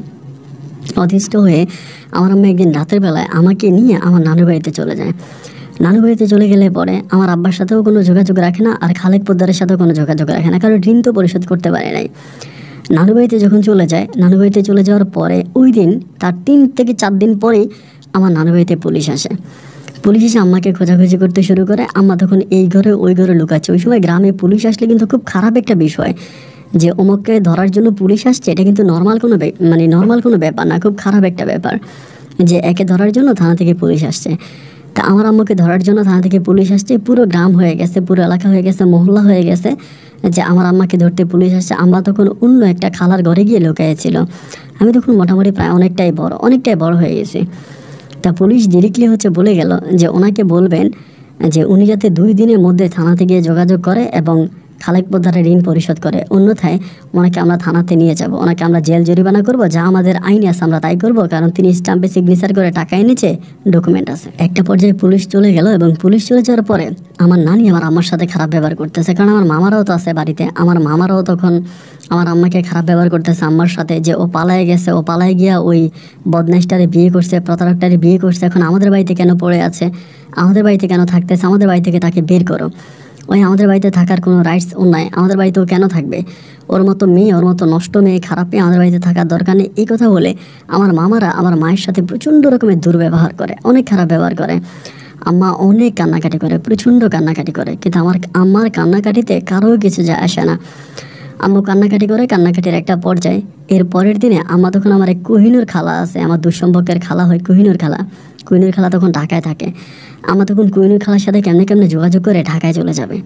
অতিষ্ঠ হয়ে আমার আম্মা একদিন রাতের বেলায় আমাকে নিয়ে আমার নানুর বাড়িতে চলে যায়। নানু বাড়িতে চলে গেলে পরে আমার আব্বার সাথেও কোনো যোগাযোগ রাখে না, আর খালেক পোদ্দারের সাথেও কোনো যোগাযোগ রাখে না, কারণ ঋণ তো পরিশোধ করতে পারে নাই। নানু বাড়িতে যখন চলে যায়, নানু বাড়িতে চলে যাওয়ার পরে ওই দিন তার 3 থেকে 4 দিন পরেই আমার নানু বাড়িতে পুলিশ আসে। পুলিশ এসে আম্মাকে খোঁজাখুঁজি করতে শুরু করে। আম্মা তখন এই ঘরে ওই ঘরে লুকাচ্ছে। ওই সময় গ্রামে পুলিশ আসলে কিন্তু খুব খারাপ একটা বিষয়, যে অমুককে ধরার জন্য পুলিশ আসছে, এটা কিন্তু নর্মাল কোনো ব্যাপার না, খুব খারাপ একটা ব্যাপার যে একে ধরার জন্য থানা থেকে পুলিশ আসছে। তা আমার আম্মুকে ধরার জন্য থানা থেকে পুলিশ আসছে। পুরো গ্রাম হয়ে গেছে, পুরো এলাকা হয়ে গেছে, মহল্লা হয়ে গেছে যে আমার আম্মাকে ধরতে পুলিশ আসছে। আম্মা তখন অন্য একটা খালার ঘরে গিয়ে লুকিয়েছিল। আমি তখন মোটামুটি প্রায় অনেকটাই বড় হয়ে গেছি। তা পুলিশ ডিরেক্টলি বলে গেল যে ওনাকে বলবেন যে উনি যাতে 2 দিনের মধ্যে থানাতে গিয়ে যোগাযোগ করে এবং খালেক পোদ্দারের ঋণ পরিশোধ করে, অন্যথায় ওনাকে আমরা থানাতে নিয়ে যাব, ওনাকে আমরা জেল জরিমানা করব, যা আমাদের আইনে আছে আমরা তাই করব, কারণ তিনি স্টাম্পে সিগনেচার করে টাকা এনেছে, ডকুমেন্ট আছে। একটা পর্যায়ে পুলিশ চলে গেল এবং পুলিশ চলে যাওয়ার পরে আমার নানি আমার আম্মার সাথে খারাপ ব্যবহার করতেছে, কারণ আমার মামারাও তো আছে বাড়িতে। আমার মামারাও তখন আমার আম্মাকে খারাপ ব্যবহার করতেছে আম্মার সাথে, যে ও পালায়ে গেছে, ও পালায়ে গিয়া ওই বদমাইশটারে বিয়ে করছে, প্রতারকটারে বিয়ে করছে, এখন আমাদের বাড়িতে কেন পড়ে আছে, আমাদের বাড়িতে কেন থাকতেছে, আমাদের বাড়ি থেকে তাকে বের করো, ওই আমাদের বাড়িতে থাকার কোনো রাইটস ওর নাই, আমাদের বাড়িতেও কেন থাকবে, ওর মতো মেয়ে, ওর মতো নষ্ট মেয়ে, খারাপ মেয়ে আমাদের বাড়িতে থাকার দরকার নেই। এই কথা বলে আমার মামারা আমার মায়ের সাথে প্রচণ্ড রকমের দুর্ব্যবহার করে, অনেক খারাপ ব্যবহার করে। আম্মা অনেক কান্নাকাটি করে, প্রচণ্ড কান্নাকাটি করে, কিন্তু আমার কান্নাকাটিতে কারো কিছু যায় আসে না। আম্মু কান্নাকাটি করে, কান্নাকাটির একটা পর্যায়ে এর পরের দিনে আম্মা তখন আমার এক কোহিনুর খালা আছে, আমার দুঃসম্পর্কের খালা হয় কোহিনুর খালা। কোহিনুর খালা তখন ঢাকায় থাকে। আমার তখন কোহিনুর খালার সাথে কেমনে কেমনে যোগাযোগ করে ঢাকায় চলে যাবে।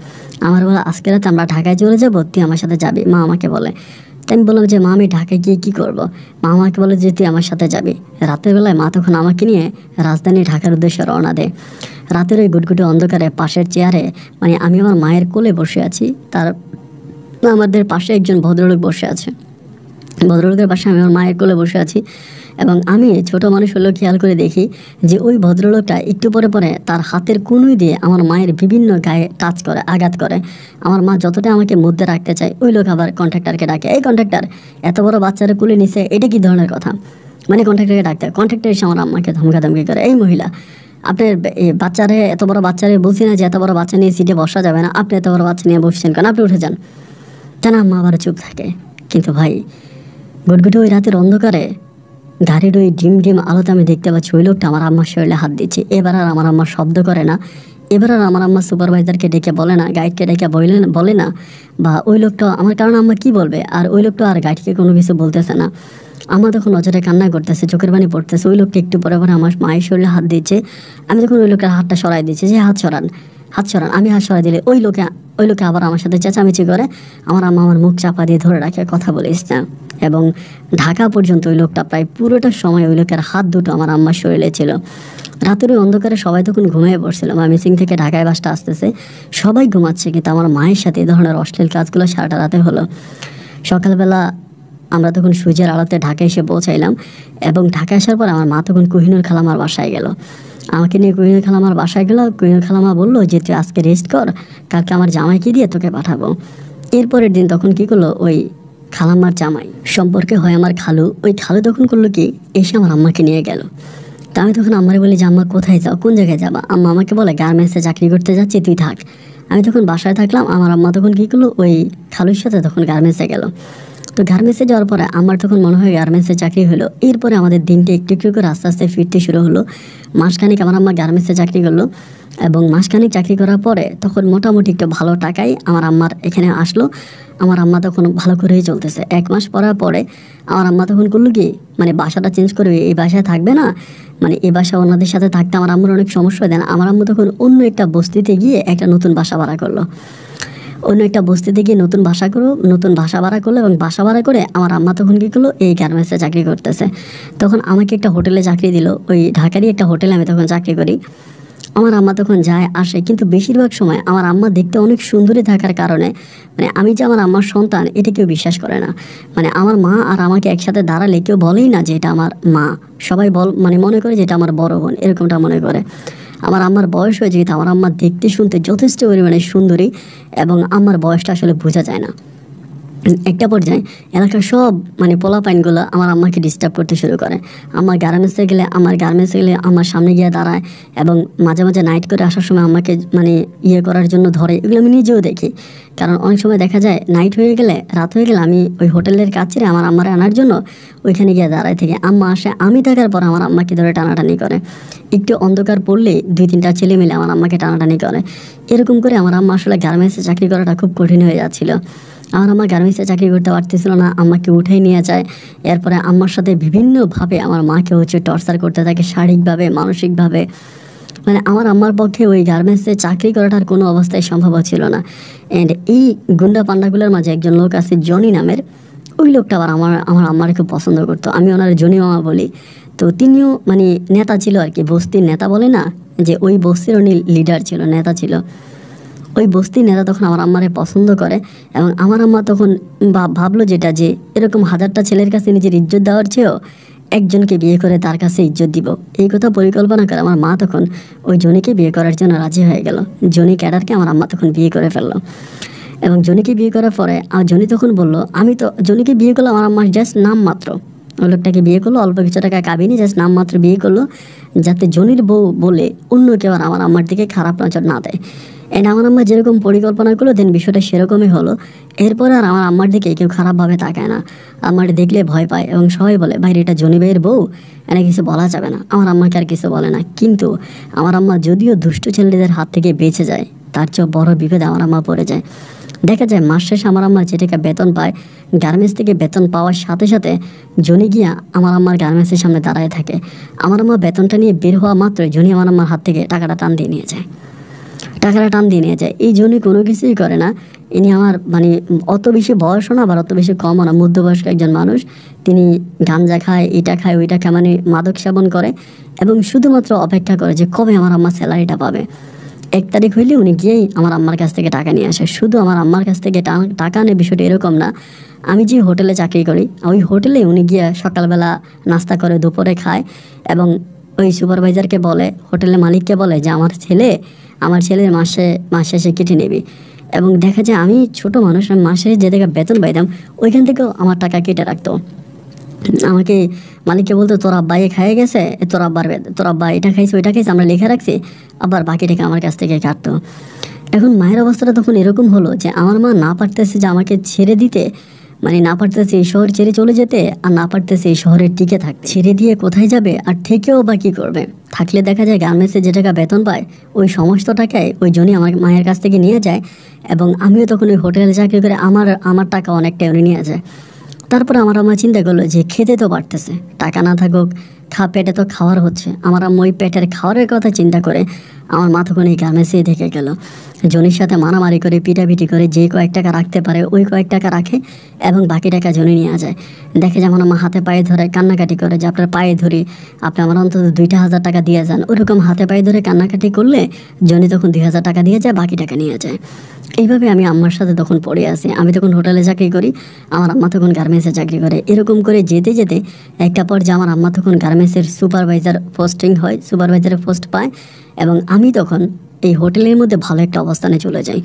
আমার বলে আজকে রাতে আমরা ঢাকায় চলে যাবো, তুই আমার সাথে যাবি, মা আমাকে বলে। তাই আমি বললাম যে মা আমি ঢাকায় গিয়ে কী করবো। মা আমাকে বলে যে তুই আমার সাথে যাবি। রাতের বেলায় মা তখন আমাকে নিয়ে রাজধানী ঢাকার উদ্দেশ্যে রওনা দেয়। রাতের ওই গুটগুটে অন্ধকারে পাশের চেয়ারে, মানে আমি আমার মায়ের কোলে বসে আছি, তার আমাদের পাশে একজন ভদ্রলোক বসে আছে। ভদ্রলোকের পাশে আমি আমার মায়ের কোলে বসে আছি এবং আমি ছোট মানুষ হলেও খেয়াল করে দেখি যে ওই ভদ্রলোকটা একটু পরে পরে তার হাতের কনুই দিয়ে আমার মায়ের বিভিন্ন গায়ে টাচ করে, আঘাত করে। আমার মা যতটা আমাকে মধ্যে রাখতে চায়, ওই লোক আবার কন্ট্রাক্টরকে ডাকে, এই কন্ট্রাক্টর এত বড় বাচ্চারা কোলে নিছে, এটা কি ধরনের কথা, মানে কন্ট্রাক্টরকে ডাকতে হয়। কন্ট্রাক্টর এসে আমার আম্মাকে ধমকাধমকি করে, এই মহিলা আপনার বাচ্চারে, এত বড় বাচ্চারে বলছি না যে এত বড় বাচ্চা নিয়ে সিটে বসা যাবে না, আপনি এত বড় বাচ্চা নিয়ে বসছেন কেন, আপনি উঠে যান। জানা আম্মা আবার চুপ থাকে। কিন্তু ভাই গুটগুটে ওই রাতের অন্ধকারে গাড়ির ওই ডিম ডিম আলোতে আমি দেখতে পাচ্ছি ওই লোকটা আমার আম্মার শরীরে হাত দিচ্ছে। এবার আর আমার আম্মা শব্দ করে না, এবার আর আমার আম্মা সুপারভাইজারকে ডেকে বলে না, গাইডকে ডেকে বলে না, বা ওই লোকটা আমার, কারণ আম্মা কি বলবে, আর ওই লোকটা আর গাইডকে কোনো কিছু বলতেছে না। আমার তখন নজরে কান্না করতেছে, চোখের পানি পড়তেছে। ওই লোকটা একটু পরে পরে আমার মায়ের শরীরে হাত দিচ্ছে। আমি তখন ওই লোকের হাতটা সরাই দিচ্ছি, যে হাত সরান, হাত সরান। আমি হাত সরাই দিলে ওই লোকে আবার আমার সাথে চেঁচামেচি করে। আমার আম্মা আমার মুখ চাপা দিয়ে ধরে রাখে, কথা বলিস না। এবং ঢাকা পর্যন্ত ওই লোকটা প্রায় পুরোটা সময় ওই লোকের হাত দুটো আমার আম্মার শরীরে ছিল। রাতের ওই অন্ধকারে সবাই তখন ঘুমিয়ে পড়ছিলাম। মিসিং থেকে ঢাকায় বাসটা আসতেছে, সবাই ঘুমাচ্ছে, কিন্তু আমার মায়ের সাথে এই ধরনের অশ্লীল কাজগুলো সারাটা রাতে হলো। সকালবেলা আমরা তখন সূর্যের আলোতে ঢাকা এসে পৌঁছাইলাম এবং ঢাকা আসার পর আমার মা তখন কোহিনুর খালামার বাসায় গেল। আমাকে নিয়ে কোহিনুর খালামার বাসায় গেল। কোহিনুর খালামা বললো যে তুই আজকে রেস্ট কর, কালকে আমার জামাইকে দিয়ে তোকে পাঠাবো। এরপরের দিন তখন কি করলো, ওই খালাম্মার জামাই সম্পর্কে হয় আমার খালু, ওই খালু তখন করলো কি, এসে আমার আম্মাকে নিয়ে গেল। তা আমি তখন আম্মারে বলি যে আম্মা কোথায় যাও, কোন জায়গায় যাবা। আম্মা আমাকে বলে গার্মেন্টসে চাকরি করতে যাচ্ছি, তুই থাক। আমি তখন বাসায় থাকলাম। আমার আম্মা তখন কী করলো, ওই খালুর সাথে তখন গার্মেন্টসে গেল। তো গার্মেন্টসে যাওয়ার পরে আমার তখন মনে হয় গার্মেন্টসে চাকরি হলো। এরপরে আমাদের দিনটা একটু একটু করে আস্তে আস্তে ফিরতে শুরু হলো। মাসখানিক আমার আম্মা গার্মেন্টসে চাকরি করলো এবং মাসখানিক চাকরি করার পরে তখন মোটামুটি একটু ভালো টাকায় আমার আম্মার এখানে আসলো। আমার আম্মা তখন ভালো করেই চলতেছে। 1 মাস পরার পরে আমার আম্মা তখন করলো কি, মানে বাসাটা চেঞ্জ করবে, এই বাসায় থাকবে না, মানে এই বাসা ওনাদের সাথে থাকতে আমার আম্মুর অনেক সমস্যা হয়। দেন আমার আম্মু তখন অন্য একটা বস্তিতে গিয়ে একটা নতুন বাসা ভাড়া করলো। অন্য একটা বস্তিতে গিয়ে নতুন বাসা ভাড়া করলো এবং বাসা ভাড়া করে আমার আম্মা তখন কী করলো, এই গার্মেন্টসে চাকরি করতেছে। তখন আমাকে একটা হোটেলে চাকরি দিল, ওই ঢাকারই একটা হোটেলে আমি তখন চাকরি করি। আমার আম্মা তখন যায় আসে, কিন্তু বেশিরভাগ সময় আমার আম্মা দেখতে অনেক সুন্দরী থাকার কারণে, মানে আমি যে আমার আম্মার সন্তান এটা কেউ বিশ্বাস করে না। মানে আমার মা আর আমাকে একসাথে দাঁড়ালে কেউ বলেই না যে এটা আমার মা, সবাই মানে মনে করে যে এটা আমার বড় বোন, এরকমটা মনে করে। আমার আম্মার বয়স হয়েছে, কিন্তু আমার আম্মা দেখতে শুনতে যথেষ্ট পরিমাণে সুন্দরী এবং আমার বয়সটা আসলে বোঝা যায় না। একটা পর্যায়ে এলাকার সব মানে পোলাপাইনগুলো আমার আম্মাকে ডিস্টার্ব করতে শুরু করে। আমার গার্মেন্টসে গেলে আমার সামনে গিয়ে দাঁড়ায় এবং মাঝে মাঝে নাইট করে আসার সময় আমাকে মানে করার জন্য ধরে। এগুলো আমি নিজেও দেখি, কারণ অনেক সময় দেখা যায় নাইট হয়ে গেলে, রাত হয়ে গেলে আমি ওই হোটেলের কাজ ছেড়ে আমার আম্মারে আনার জন্য ওইখানে গিয়ে দাঁড়ায় থেকে আম্মা আসে, আমি থাকার পর আমার আম্মাকে ধরে টানাটানি করে। একটু অন্ধকার পড়লে 2-3টা ছেলে মিলে আমার আম্মাকে টানাটানি করে। এরকম করে আমার আম্মা আসলে গার্মেন্টসে চাকরি করাটা খুব কঠিন হয়ে যাচ্ছিলো। আমার আম্মা গার্মেন্টসে চাকরি করতে পারতেছিল না, আম্মাকে উঠেই নিয়ে যায়। এরপরে আম্মার সাথে বিভিন্নভাবে আমার মাকে টর্চার করতে থাকে, শারীরিকভাবে, মানসিকভাবে। মানে আমার আম্মার পক্ষে ওই গার্মেন্টসে চাকরি করাটার কোনো অবস্থায় সম্ভব ছিল না। অ্যান্ড এই গুন্ডা পান্ডাগুলোর মাঝে একজন লোক আছে জনি নামের, ওই লোকটা আবার আমার আম্মার খুব পছন্দ করতো। আমি ওনার জনি মামা বলি। তো তিনিও মানে নেতা ছিল আর কি, বস্তির নেতা বলে না, যে ওই বস্তির উনি লিডার ছিল, নেতা ছিল। ওই বস্তির নেতা তখন আমার আম্মারে পছন্দ করে এবং আমার আম্মা তখন ভাবলো যেটা যে এরকম হাজারটা ছেলের কাছে নিজের ইজ্জত দেওয়ার চেয়েও একজনকে বিয়ে করে তার কাছে ইজ্জত দিব, এই কথা পরিকল্পনা করে আমার মা তখন ওই জনিকে বিয়ে করার জন্য রাজি হয়ে গেল। জনি ক্যাডারকে আমার আম্মা তখন বিয়ে করে ফেললো এবং জনিকে বিয়ে করার পরে জনি তখন বলল, আমি তো জনিকে বিয়ে করলাম আমার আম্মার জাস্ট নাম মাত্র, ওই লোকটাকে বিয়ে করলো অল্প কিছু টাকা কাবিনি, জাস্ট নাম মাত্র বিয়ে করলো যাতে জনির বউ বলে অন্য কেউ আর আমার আম্মার দিকে খারাপ নজর না দেয়। এন্ড আমার আম্মা যেরকম পরিকল্পনা করলো দেন বিষয়টা সেরকমই হলো। এরপরে আর আমার আম্মার দিকে কেউ খারাপভাবে তাকায় না, আমার দেখলে ভয় পায় এবং সবাই বলে বাইরে এটা জনি ভাইয়ের বউ, এনে কিছু বলা যাবে না। আমার আম্মাকে আর কিছু বলে না, কিন্তু আমার আম্মা যদিও দুষ্ট ছেলেদের হাত থেকে বেঁচে যায় তার চেয়েও বড় বিপদে আমার আম্মা পড়ে যায়। দেখা যায় মাস শেষে আমার আম্মা যে টাকা বেতন পায়, গার্মেন্টস থেকে বেতন পাওয়ার সাথে সাথে জনি গিয়া আমার আম্মার গার্মেন্টসের সামনে দাঁড়ায় থাকে। আমার আম্মা বেতনটা নিয়ে বের হওয়া মাত্র জনি আমার আম্মার হাত থেকে টাকাটা টান দিয়ে নিয়ে যায়। এই জনি কোনো কিছুই করে না। ইনি আমার মানে অত বেশি বয়সও না আবার অত বেশি কমও না, মধ্যবয়স্ক একজন মানুষ। তিনি গাঞ্জা খায়, এটা খায়, ওইটা খায়, মানে মাদক সেবন করে এবং শুধুমাত্র অপেক্ষা করে যে কবে আমার আম্মা স্যালারিটা পাবে। 1 তারিখ হইলে উনি গিয়েই আমার আম্মার কাছ থেকে টাকা নিয়ে আসে। শুধু আমার আম্মার কাছ থেকে টাকা নেয় বিষয়টা এরকম না, আমি যে হোটেলে চাকরি করি ওই হোটেলে উনি গিয়ে সকালবেলা নাস্তা করে, দুপুরে খায় এবং ওই সুপারভাইজারকে বলে, হোটেলের মালিককে বলে যে আমার ছেলের মাস শেষে কেটে নেবে। এবং দেখা যায় আমি ছোট মানুষ, আমি মাসে যে টাকা বেতন পাইতাম ওইখান থেকেও আমার টাকা কেটে রাখতো। আমাকে মালিককে বলতো তোর আব্বা খাইয়ে গেছে, তোর আব্বা এটা খাইছে ওইটা খাইছে আমরা লিখে রাখছি, আবার বাকি টাকা আমার কাছ থেকে কাটতো। এখন মায়ের অবস্থাটা তখন এরকম হলো যে আমার মা না পারতেছে যে আমাকে ছেড়ে দিতে, মানে না পারতেছে এই শহর ছেড়ে চলে যেতে, আর না পারতেছে এই শহরে টিকে থাকতে। ছেড়ে দিয়ে কোথায় যাবে আর থেকেও বা কী করবে? থাকলে দেখা যায় গার্মেন্টসে যে টাকা বেতন পায় ওই সমস্ত টাকায় ওই জন্যই আমার মায়ের কাছ থেকে নিয়ে যায় এবং আমিও তখন ওই হোটেলে চাকরি করে আমার টাকা অনেকটাই উনি নিয়ে যায়। তারপরে আমার আম্মা চিন্তা করলো যে খেতে তো পারতেছে, টাকা না থাকুক পেটে তো খাওয়ার হচ্ছে। আমার আম্মা ওই পেটের খাওয়ারের কথা চিন্তা করে আমার মা তখন এই গার্মেন্টসেই থেকে গেল। জনির সাথে মারামারি করে পিটাপিটি করে যে কয়েক টাকা রাখতে পারে ওই কয়েক টাকা রাখে এবং বাকি টাকা জনি নিয়ে যায়। দেখে যে আমার মা হাতে পায়ে ধরে কান্নাকাটি করে যে আপনার পায়ে ধরি, আপনি আমার অন্তত 2,000 টাকা দিয়ে যান। ওরকম হাতে পায়ে ধরে কান্নাকাটি করলে জনি তখন 2,000 টাকা দিয়ে যায়, বাকি টাকা নিয়ে যায়। এইভাবে আমি আম্মার সাথে তখন পড়ে আসি। আমি তখন হোটেলে চাকরি করি, আমার আম্মা তখন গার্মেন্টসে চাকরি করে। এরকম করে যেতে যেতে একটা পর্যায়ে আমার আম্মা তখন গার্মেন্টসের সুপারভাইজার পোস্টিং হয়, সুপারভাইজারের পোস্ট পায় এবং আমি তখন এই হোটেলের মধ্যে ভালো একটা অবস্থানে চলে যাই,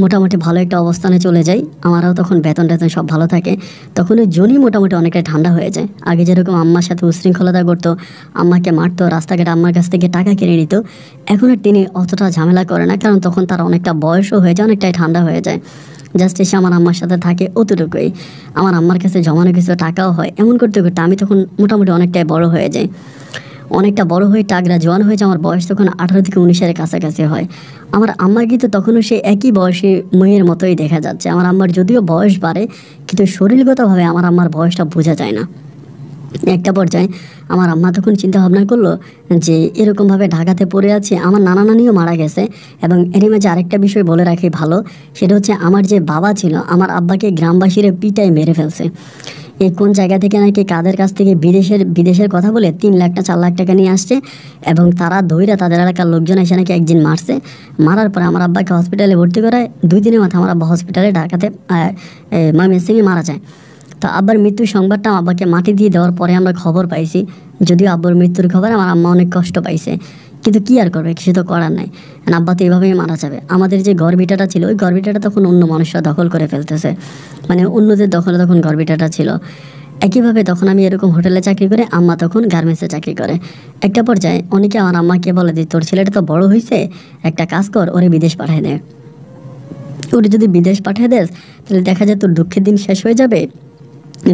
মোটামুটি ভালো একটা অবস্থানে চলে যাই। আমারও তখন বেতন সব ভালো থাকে। তখন ওই জনি মোটামুটি অনেকটা ঠান্ডা হয়ে যায়। আগে যেরকম আম্মার সাথে উশৃঙ্খলতা করতো, আম্মাকে মারতো, রাস্তাঘাটে আম্মার কাছ থেকে টাকা কেড়ে নিত, এখন আর তিনি অতটা ঝামেলা করে না, কারণ তখন তার অনেকটা বয়সও হয়ে যায়, অনেকটাই ঠান্ডা হয়ে যায়। জাস্ট এসে আমার আম্মার সাথে থাকে অতটুকুই। আমার আম্মার কাছে জমানো কিছু টাকাও হয়। এমন করতে করতে আমি তখন মোটামুটি অনেকটাই বড় হয়ে যাই, অনেকটা বড় হয়ে টাগরা জোয়ান হয়েছে। আমার বয়স তখন 18 থেকে 19-এর কাছাকাছি হয়। আমার আম্মা কিন্তু তখনও সেই একই বয়সী মেয়ের মতোই দেখা যাচ্ছে। আমার আম্মার যদিও বয়স বাড়ে কিন্তু শরীরগতভাবে আমার আম্মার বয়সটা বোঝা যায় না। একটা পর্যায়ে আমার আম্মা তখন চিন্তা ভাবনা করলো যে এরকমভাবে ঢাকাতে পড়ে আছে, আমার নানা নানিও মারা গেছে। এবং এরই মাঝে আরেকটা বিষয় বলে রাখি ভালো, সেটা হচ্ছে আমার যে বাবা ছিল আমার আব্বাকে গ্রামবাসীরা পিটায় মেরে ফেলছে। এই কোন জায়গা থেকে নাকি কাদের কাছ থেকে বিদেশের কথা বলে 3 লাখ না 4 লাখ টাকা নিয়ে আসছে এবং তারা ধইরা তাদের এলাকার লোকজন এসে নাকি একদিন মারছে। মারার পরে আমার আব্বাকে হসপিটালে ভর্তি করায় 2 দিনের মাথায় আমার আব্বা হসপিটালে ঢাকাতে ময়মনসিংহে মারা যায়। তো আব্বার মৃত্যুর সংবাদটা আব্বাকে মাটি দিয়ে দেওয়ার পরে আমরা খবর পাইছি। যদিও আব্বার মৃত্যুর খবর আমার আম্মা অনেক কষ্ট পাইছে, কিন্তু কি আর করবে, কিছু তো করার নাই। আব্বা তো এভাবেই মারা যাবে। আমাদের যে গড়বিটাটা ছিল ওই গড়বিটাটা তখন অন্য মানুষরা দখল করে ফেলতেছে, মানে অন্যদের দখলে তখন গড়বিটাটা ছিল। একইভাবে তখন আমি এরকম হোটেলে চাকরি করে, আম্মা তখন গার্মেন্টসে চাকরি করে। একটা পর্যায়ে অনেকে আমার আম্মাকে বলে যে তোর ছেলেটা তো বড় হয়েছে, একটা কাজ কর, ওরে বিদেশ পাঠিয়ে দে। ওরে যদি বিদেশ পাঠিয়ে দেস তাহলে দেখা যায় তোর দুঃখের দিন শেষ হয়ে যাবে,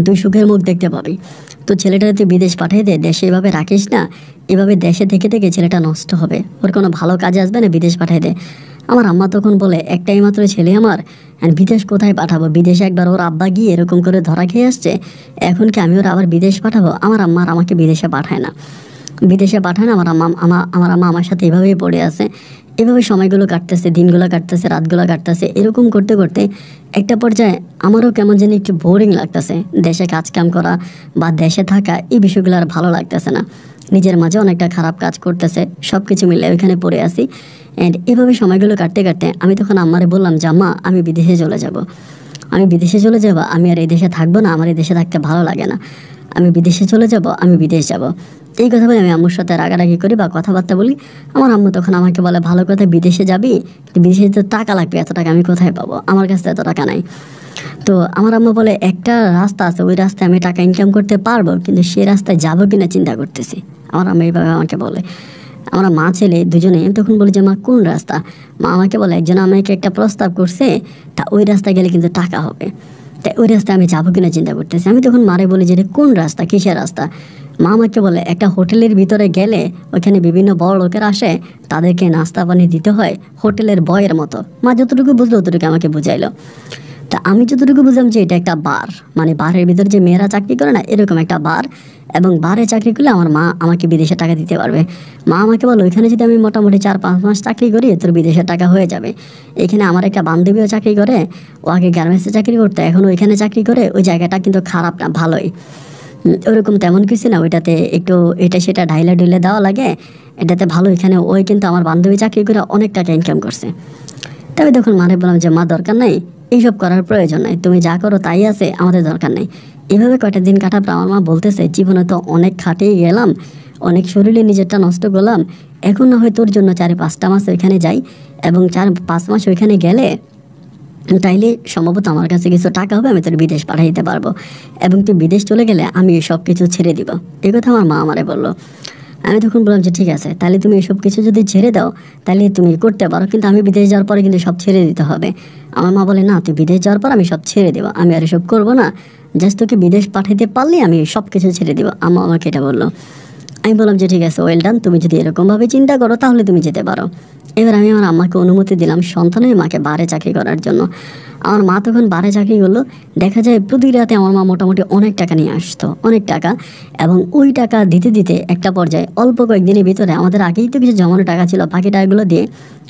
তুই সুখের মুখ দেখতে পাবি। তো ছেলেটা তুই বিদেশ পাঠিয়ে দে, দেশে এভাবে রাখিস না, এভাবে দেশে থেকে থেকে ছেলেটা নষ্ট হবে, ওর কোনো ভালো কাজে আসবে না, বিদেশ পাঠিয়ে দে। আমার আম্মা তখন বলে একটাই মাত্র ছেলে আমার, বিদেশ কোথায় পাঠাবো? বিদেশে একবার ওর আব্বা গিয়ে এরকম করে ধরা খেয়ে আসছে, এখন কি আমি ওর আবার বিদেশ পাঠাবো? আমার আম্মা আমাকে বিদেশে পাঠায় না। আমার আম্মা আমার সাথে এভাবেই পড়ে আছে। এভাবে সময়গুলো কাটতেছে, দিনগুলো কাটতেছে, রাতগুলো কাটতেছে। এরকম করতে করতে একটা পর্যায়ে আমারও কেমন যেন একটু বোরিং লাগতেছে। দেশে কাজকাম করা বা দেশে থাকা এই বিষয়গুলো আর ভালো লাগতেছে না। নিজের মাঝে অনেকটা খারাপ কাজ করতেছে। সব কিছু মিলে ওইখানে পড়ে আসি। অ্যান্ড এভাবে সময়গুলো কাটতে কাটতে আমি তখন আম্মারে বললাম যে আম্মা আমি বিদেশে চলে যাব, আমি বিদেশে চলে যাব, আমি আর এই দেশে থাকবো না, আমার এই দেশে থাকতে ভালো লাগে না, আমি বিদেশে চলে যাব, আমি বিদেশ যাব। এই কথা বলে আমি আম্মুর সাথে রাগারাগি করি বা কথাবার্তা বলি। আমার আম্মু তখন আমাকে বলে ভালো কথা, বিদেশে যাবি, বিদেশে তো টাকা লাগবে, এত টাকা আমি কোথায় পাবো, আমার কাছে এত টাকা নাই। তো আমার আম্মু বলে একটা রাস্তা আছে, ওই রাস্তায় আমি টাকা ইনকাম করতে পারবো, কিন্তু সেই রাস্তায় যাবো কিনা চিন্তা করতেছি। আমার আম্মু এইভাবে আমাকে বলে। আমরা মা ছেলে দুজনে তখন বলি যে মা কোন রাস্তা? মা আমাকে বলে একজন আমাকে একটা প্রস্তাব করছে, তা ওই রাস্তায় গেলে কিন্তু টাকা হবে, তাই ওই রাস্তায় আমি যাবো কিনা চিন্তা করতেছি। আমি তখন মারে বলি যে এটা কোন রাস্তা, কিসের রাস্তা? মা আমাকে বলে একটা হোটেলের ভিতরে গেলে ওখানে বিভিন্ন বড় লোকেরা আসে, তাদেরকে নাস্তা পানি দিতে হয় হোটেলের বয়ের মতো। মা যতটুকু বুঝলো ততটুকু আমাকে বুঝাইলো। তা আমি যতটুকু বুঝলাম যে এটা একটা বার, মানে বারের ভিতরে যে মেয়েরা চাকরি করে না, এরকম একটা বার, এবং বারে চাকরি করলে আমার মা আমাকে বিদেশে টাকা দিতে পারবে। মা আমাকে বলো ওইখানে যদি আমি মোটামুটি 4-5 মাস চাকরি করি তোর বিদেশের টাকা হয়ে যাবে। এখানে আমার একটা বান্ধবীও চাকরি করে, ও আগে গার্মেন্টসে চাকরি করতো, এখন ওইখানে চাকরি করে, ওই জায়গাটা কিন্তু খারাপ না, ভালোই, ওরকম তেমন কিছু না, ওইটাতে একটু এটা সেটা ঢাইলে ঢুলে দেওয়া লাগে, এটাতে ভালো। এখানে ওই কিন্তু আমার বান্ধবী চাকরি করে অনেক টাকা ইনকাম করছে। তবে তখন মারে বললাম যে মা দরকার নাই, এইসব করার প্রয়োজন নাই, তুমি যা করো তাই আছে, আমাদের দরকার নেই। এভাবে কয়টা দিন কাটার পর আমার মা বলতেছে জীবনে তো অনেক খাটিয়ে গেলাম, অনেক শরীরে নিজেরটা নষ্ট করলাম, এখন না হয় তোর জন্য 4-5টা মাস ওইখানে যাই, এবং 4-5 মাস ওইখানে গেলে তাইলে সম্ভবত আমার কাছে কিছু টাকা হবে, আমি তোর বিদেশ পাঠিয়ে দিতে পারবো, এবং তুই বিদেশ চলে গেলে আমি সব কিছু ছেড়ে দিব। এই কথা আমার মা আমারে বললো। আমি তখন বললাম যে ঠিক আছে, তাহলে তুমি এসব কিছু যদি ছেড়ে দাও তাহলে তুমি করতে পারো, কিন্তু আমি বিদেশ যাওয়ার পরে কিন্তু সব ছেড়ে দিতে হবে। আমার মা বলে না, তুই বিদেশ যাওয়ার পর আমি সব ছেড়ে দেবো, আমি আর এসব করবো না, জাস্ট তোকে বিদেশ পাঠাইতে পারলে আমি সব কিছু ছেড়ে দেবো। আম্মা আমাকে এটা বললো। আমি বললাম যে ঠিক আছে, ওয়েল ডান, তুমি যদি এরকমভাবে চিন্তা করো তাহলে তুমি যেতে পারো। এবার আমি আমার আম্মাকে অনুমতি দিলাম সন্তানের মাকে বারে চাকরি করার জন্য। আমার মা তখন বারে চাকরি করলো। দেখা যায় প্রতি রাতে আমার মা মোটামুটি অনেক টাকা নিয়ে আসতো, অনেক টাকা, এবং ওই টাকা দিতে দিতে একটা পর্যায়ে অল্প কয়েকদিনের ভিতরে আমাদের আগেই তো কিছু জমানো টাকা ছিল, বাকি টাকাগুলো দিয়ে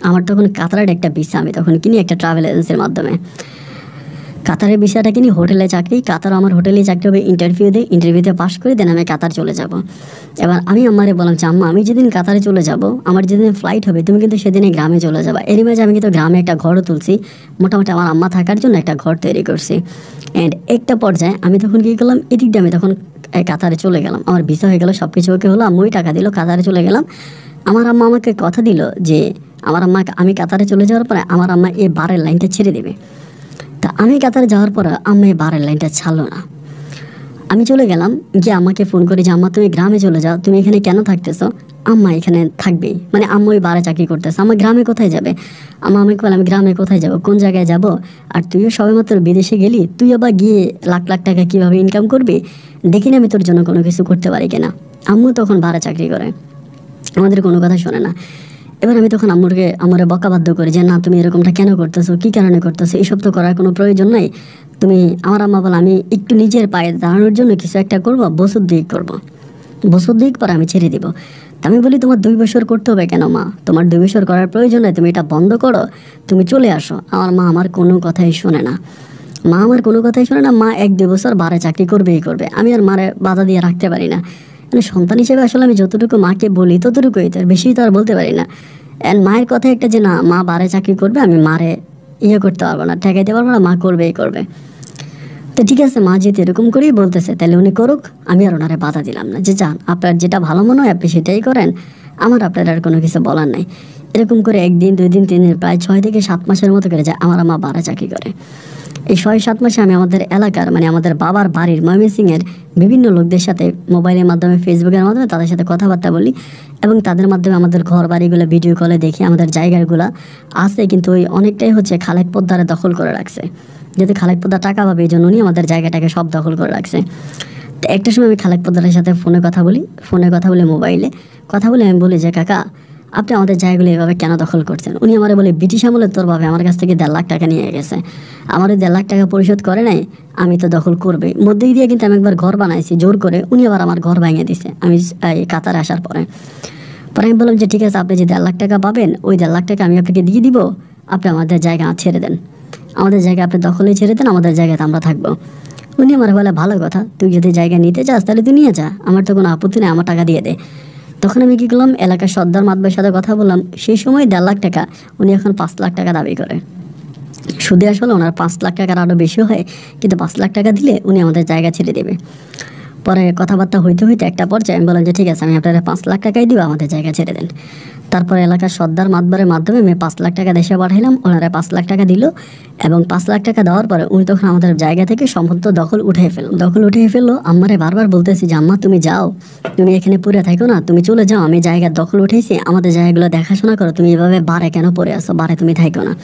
আমার তখন কাতারের একটা ভিসা আমি তখন কিনি একটা ট্রাভেল এজেন্সির মাধ্যমে। কাতারের বিষয়টা কিনি, হোটেলে চাকরি, কাতার আমার হোটেলে চাকরি হবে, ইন্টারভিউ দিই, ইন্টারভিউতে পাস করে দেন আমি কাতার চলে যাব। এবার আমি আম্মারে বললাম যে আম্মা আমি যেদিন কাতারে চলে যাব, আমার যেদিন ফ্লাইট হবে, তুমি কিন্তু সেদিনে গ্রামে চলে যাবা। এরই মাঝে আমি কিন্তু গ্রামে একটা ঘরও তুলছি, মোটামুটি আমার আম্মা থাকার জন্য একটা ঘর তৈরি করছি। অ্যান্ড একটা পর্যায়ে আমি তখন কী করলাম, এদিক দিয়ে আমি তখন কাতারে চলে গেলাম, আমার ভিসা হয়ে গেলো, সব কিছু ওকে হলো, আম্মুই টাকা দিল, কাতারে চলে গেলাম। আমার আম্মা আমাকে কথা দিল যে আমার আম্মা, আমি কাতারে চলে যাওয়ার পরে আমার আম্মা এই বারের লাইনটা ছেড়ে দেবে। তা আমি কাতারে যাওয়ার পর আম্মা এই বারের লাইনটা ছাড়লো না। আমি চলে গেলাম, গিয়ে আম্মাকে ফোন করি যে আম্মা তুমি গ্রামে চলে যাও, তুমি এখানে কেন থাকতেছো? আম্মা এখানে থাকবেই, মানে আম্মা ওই বারে চাকরি করতেছে, আমার গ্রামে কোথায় যাবে? আম্মা আমাকে বলে আমি গ্রামে কোথায় যাব, কোন জায়গায় যাব? আর তুইও সবেমাত্র বিদেশে গেলি, তুই আবার গিয়ে লাখ লাখ টাকা কীভাবে ইনকাম করবি, দেখি না আমি তোর জন্য কোনো কিছু করতে পারি কিনা। আম্মু তখন বারে চাকরি করে, আমাদের কোনো কথা শোনে না। এবার আমি তখন আমারে বকা বাধ্য করি যে না তুমি এরকমটা কেন করতেছো, কী কারণে করতেছো, এইসব তো করার কোনো প্রয়োজন নাই। তুমি, আমার আম্মা বলে আমি একটু নিজের পায়ে দাঁড়ানোর জন্য কিছু একটা করবো, বছর 2 করবো, বছর 2 পর আমি ছেড়ে দিব। আমি বলি তোমার 2 বছর করতে হবে কেন মা, তোমার 2 বছর করার প্রয়োজন নেই, তুমি এটা বন্ধ করো, তুমি চলে আসো। আমার মা আমার কোনো কথাই শোনে না, মা আমার কোনো কথাই শোনে না। মা 1-2 বছর বারে চাকরি করবেই করবে, আমি আর মারে বাধা দিয়ে রাখতে পারি না। মানে সন্তান হিসেবে আসলে আমি যতটুকু মাকে বলি ততটুকুই, তার বেশি তো আর বলতে পারি না। অ্যান্ড মায়ের কথা একটা যে না মা বারে চাকরি করবে, আমি মারে করতে পারবো না, ঠেকাইতে পারবো না, মা করবেই করবে। তো ঠিক আছে, মা যেহেতু এরকম করেই বলতেছে তাহলে উনি করুক, আমি আর ওনারে বাধা দিলাম না, যে যান আপনার যেটা ভালো মনে হয় আপনি সেটাই করেন, আমার আপনার আর কোনো কিছু বলার নাই। এরকম করে 1 দিন 2 দিন 3 দিন প্রায় 6 থেকে 7 মাসের মতো করে যায় আমার মা বারে চাকরি করে। এই 6-7 মাসে আমি আমাদের এলাকার, মানে আমাদের বাবার বাড়ির ময়মনসিংহের বিভিন্ন লোকদের সাথে মোবাইলের মাধ্যমে, ফেসবুকের মাধ্যমে তাদের সাথে কথাবার্তা বলি, এবং তাদের মাধ্যমে আমাদের ঘর বাড়িগুলো ভিডিও কলে দেখি, আমাদের জায়গাগুলো আছে কিন্তু ওই অনেকটাই হচ্ছে খালেক পোদ্দারে দখল করে রাখছে। যেহেতু খালেক পোদ্দার টাকা পাবে এই জন্য উনি আমাদের জায়গাটাকে সব দখল করে রাখছে। তো একটা সময় আমি খালেক পোদ্দারের সাথে ফোনে কথা বলি, মোবাইলে কথা বলে আমি বলি যে কাকা আপনি আমাদের জায়গাগুলো এভাবে কেন দখল করছেন? উনি আমারে বলে ব্রিটিশ আমলে তোর ভাবে আমার কাছ থেকে 1.5 লাখ টাকা নিয়ে গেছে, আমার 1.5 লাখ টাকা পরিশোধ করে নাই, আমি তো দখল করবে মধ্যেই দিয়ে কিন্তু আমি একবার ঘর বানাইছি জোর করে, উনি আবার আমার ঘর ভেঙে দিছে আমি কাতারে আসার পরে। আমি বললাম যে ঠিক আছে, আপনি যে 1.5 লাখ টাকা পাবেন ওই 1.5 লাখ টাকা আমি আপনাকে দিয়ে দিব, আপনি আমাদের জায়গা ছেড়ে দেন, আমাদের জায়গা আপনি দখলে ছেড়ে দেন, আমাদের জায়গাতে আমরা থাকবো। উনি আমার বলে ভালো কথা, তুই যদি জায়গা নিতে চাস তাহলে তুই নিয়ে যা, আমার তো কোনো আপত্তি নেই, আমার টাকা দিয়ে দে। তো তখন আমি কী করলাম, এলাকার সর্দার মাতবের সাথে কথা বললাম। সেই সময় 1.5 লাখ টাকা, উনি এখন 5 লাখ টাকা দাবি করে। সুদে আসলে ওনার 5 লাখ টাকার আরও বেশি হয়, কিন্তু 5 লাখ টাকা দিলে উনি আমাদের জায়গা ছেড়ে দেবে। পরে কথাবার্তা হইতে হইতে একটা পর্যায়ে আমি বললাম যে ঠিক আছে, আমি আপনারা 5 লাখ টাকাই দিব, আমাদের জায়গা ছেড়ে দেন। তারপরে এলাকার সর্দার মাতবারের মাধ্যমে আমি 5 লাখ টাকা দেশে পাঠাইলাম, ওনারা 5 লাখ টাকা দিল। এবং 5 লাখ টাকা দেওয়ার পরে উনি তখন আমাদের জায়গা থেকে সম্পূর্ণ দখল উঠিয়ে ফেললো। আম্মারে বারবার বলতেছি যে আম্মা তুমি যাও, তুমি এখানে পড়ে থাকো না, তুমি চলে যাও, আমি জায়গার দখল উঠেছি, আমাদের জায়গাগুলো দেখাশোনা করো, তুমি এভাবে বারে কেন পড়ে আসো, বারে তুমি থাকো না।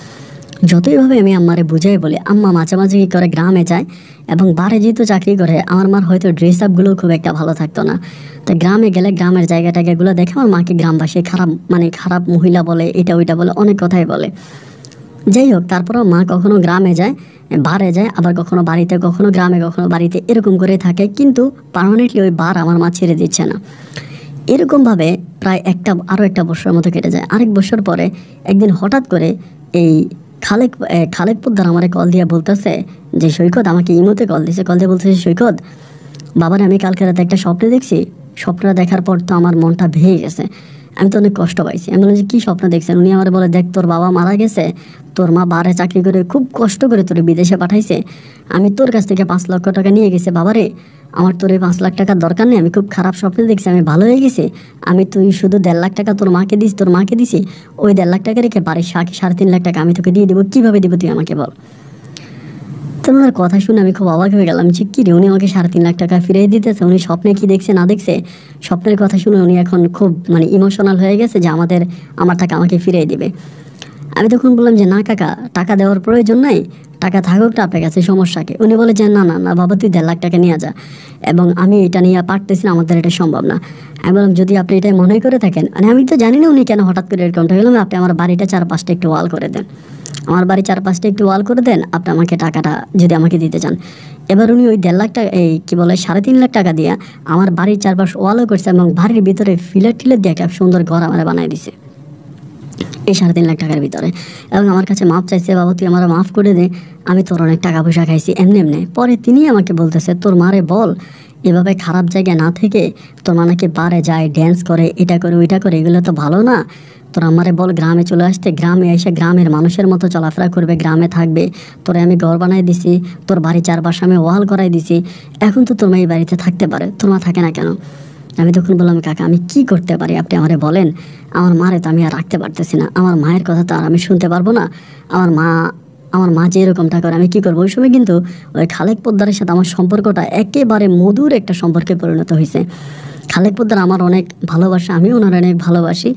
যতইভাবে আমি আম্মারে বুঝাই বলি, আম্মা মাঝে মাঝে কী করে গ্রামে যায়, এবং বারে যেহেতু চাকরি করে আমার মার হয়তো ড্রেস আপগুলোও খুব একটা ভালো থাকতো না। তো গ্রামে গেলে গ্রামের জায়গা টায়গাগুলো দেখে আমার মাকে গ্রামবাসী খারাপ মহিলা বলে, এটা ওইটা বলে, অনেক কথাই বলে। যাই হোক, তারপরেও মা কখনো গ্রামে যায়, বারে যায়, আবার কখনো বাড়িতে, কখনো গ্রামে, কখনো বাড়িতে, এরকম করে থাকে। কিন্তু পার্মানেন্টলি ওই বার আমার মা ছেড়ে দিচ্ছে না। এরকমভাবে প্রায় আরও একটা বছরের মতো কেটে যায়। আরেক বছর পরে একদিন হঠাৎ করে এই খালেক পোদ্দার আমারে কল দিয়ে বলতেছে যে সৈকত, আমাকে ইমোতে কল দিয়ে বলতেছে, সৈকত বাবারে আমি কালকে রাতে একটা স্বপ্নে দেখছি, স্বপ্নটা দেখার পর তো আমার মনটা ভেঙে গেছে, আমি তো অনেক কষ্ট পাইছি। আমি বললাম যে কী স্বপ্ন দেখছেন? উনি আমার বলে, দেখ তোর বাবা মারা গেছে, তোর মা বারে চাকরি করে খুব কষ্ট করে তোর বিদেশে পাঠাইছে, আমি তোর কাছ থেকে 5 লক্ষ টাকা নিয়ে গেছি, বাবারে আমার তোর এই 5 লাখ টাকার দরকার নেই, আমি খুব খারাপ স্বপ্নে দেখছি, আমি ভালো হয়ে গেছি, তুই শুধু 1.5 লাখ টাকা তোর মাকে দিছি, ওই 1.5 লাখ টাকা রেখে বাড়ির 3.5 লাখ টাকা আমি তোকে দিয়ে দেবো, কীভাবে দেবো তুই আমাকে বল। তো ওনার কথা শুনে আমি খুব অবাক হয়ে গেলাম যে কী রে, উনি আমাকে 3.5 লাখ টাকা ফিরিয়ে দিতেছে, উনি স্বপ্নে কি দেখছে না দেখছে, স্বপ্নের কথা শুনে উনি এখন খুব ইমোশনাল হয়ে গেছে যে আমার টাকা আমাকে ফিরিয়ে দিবে। আমি তখন বললাম যে না কাকা, টাকা দেওয়ার প্রয়োজন নাই, টাকা থাকুক না আপনার কাছে, সমস্যাকে। উনি বলে যে না না না বাবা, তুই 1.5 লাখ টাকা নিয়ে যা, এবং আমি এটা নিয়ে পারতেছি না, আমাদের এটা সম্ভব না। আমি বললাম যদি আপনি এটা মনে করে থাকেন, আমি তো জানি না উনি কেন হঠাৎ করে এরকমটা হলাম, আপনি আমার বাড়িটা 4-5টা একটু ওয়াল করে দেন, আমার বাড়ি 4-5টা একটু ওয়াল করে দেন, আপনি আমাকে টাকাটা যদি আমাকে দিতে চান। এবার উনি ওই 1.5 লাখ টাকা, 3.5 লাখ টাকা দিয়ে আমার বাড়ির 4 পাশ ওয়ালও করছে, এবং বাড়ির ভিতরে ফিলার দিয়ে একটা সুন্দর ঘর আমার বানায় দিছে এই 3.5 লাখ টাকার ভিতরে। এবং আমার কাছে মাপ চাইছে, বাবা তুই আমার মাফ করে দে, আমি তোর অনেক টাকা পয়সা খাইছি এমনি। পরে তিনি আমাকে বলতেছে, তোর মারে বল এভাবে খারাপ জায়গায় না থেকে, তোর মা নাকি বারে যায়, ড্যান্স করে, এটা করে ওইটা করে, এগুলো তো ভালো না, তোর আমারে বল গ্রামে চলে আসতে, গ্রামে এসে গ্রামের মানুষের মতো চলাফেরা করবে, গ্রামে থাকবে, তোরে আমি ঘর বানাই দিছি, তোর বাড়ির 4 পাশে আমি ওয়াল করাই দিছি, এখন তো তোর মা এই বাড়িতে থাকতে পারে, তোর মা থাকে না কেন? আমি তখন বললাম, কাকা আমি কি করতে পারি আপনি আমারে বলেন, আমার মারে তো আমি আর রাখতে পারতেছি না, আমার মায়ের কথা তো আর আমি শুনতে পারবো না, আমার মা যে এরকমটা করে আমি কি করবো। ওই সময় কিন্তু ওই খালেক পোদ্দারের সাথে আমার সম্পর্কটা একেবারে মধুর একটা সম্পর্কে পরিণত হয়েছে। খালেক পোদ্দার আমার অনেক ভালোবাসা, আমি ওনার অনেক ভালোবাসি।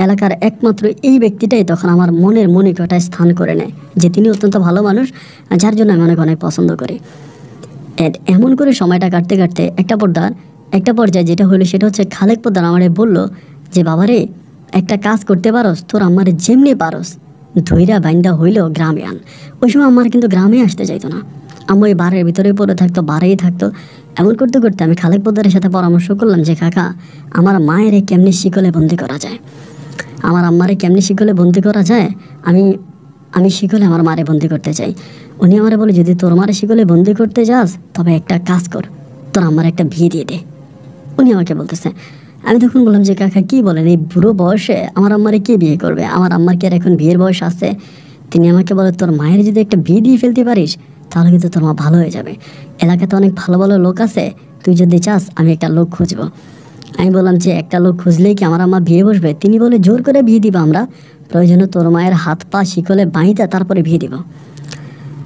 এলাকার একমাত্র এই ব্যক্তিটাই তখন আমার মনের মনিকটায় স্থান করে নেয়, যে তিনি অত্যন্ত ভালো মানুষ, যার জন্য আমি অনেক পছন্দ করি। এমন করে সময়টা কাটতে কাটতে একটা পর্যায়ে যেটা হলো সেটা হচ্ছে, খালেক পোদ্দার আমারে বলল যে বাবারে একটা কাজ করতে পারস, তোর আমার যেমনি পারস ধৈরা বাইন্দা হইলেও গ্রামে আন। ওই সময় আমার কিন্তু গ্রামে আসতে চাইতো না, আমার ওই বারের ভিতরে পড়ে থাকতো, বারেই থাকতো। এমন করতে করতে আমি খালেক পোদ্দারের সাথে পরামর্শ করলাম যে কাকা, আমার মায়ের কেমনি শিকলে বন্দি করা যায়, আমার আম্মারে কেমনি শিকলে বন্দি করা যায়, আমি শিকলে আমার মারে বন্দি করতে চাই। উনি আমারে বলে, যদি তোর মারে শিকলে বন্দি করতে যাস তবে একটা কাজ কর, তোর আমার একটা বিয়ে দিয়ে দে। উনি আমাকে বলতেছে। আমি তখন বললাম যে কাকা কি বলেন, এই বুড়ো বয়সে আমার আম্মারে কে বিয়ে করবে, আমার আম্মার কি আর এখন বিয়ের বয়স আছে? তিনি আমাকে বলে, তোর মায়ের যদি একটা বিয়ে দিয়ে ফেলতে পারিস তাহলে কিন্তু তোর মা ভালো হয়ে যাবে, এলাকাতে অনেক ভালো ভালো লোক আছে, তুই যদি চাস আমি একটা লোক খুঁজবো। আমি বললাম যে একটা লোক খুঁজলেই কি আমার আম্মা বিয়ে বসবে? তিনি বলে, জোর করে বিয়ে দিব আমরা, প্রয়োজনে তোর মায়ের হাত পা শিকলে বাইঁধা তারপরে বিয়ে দিব।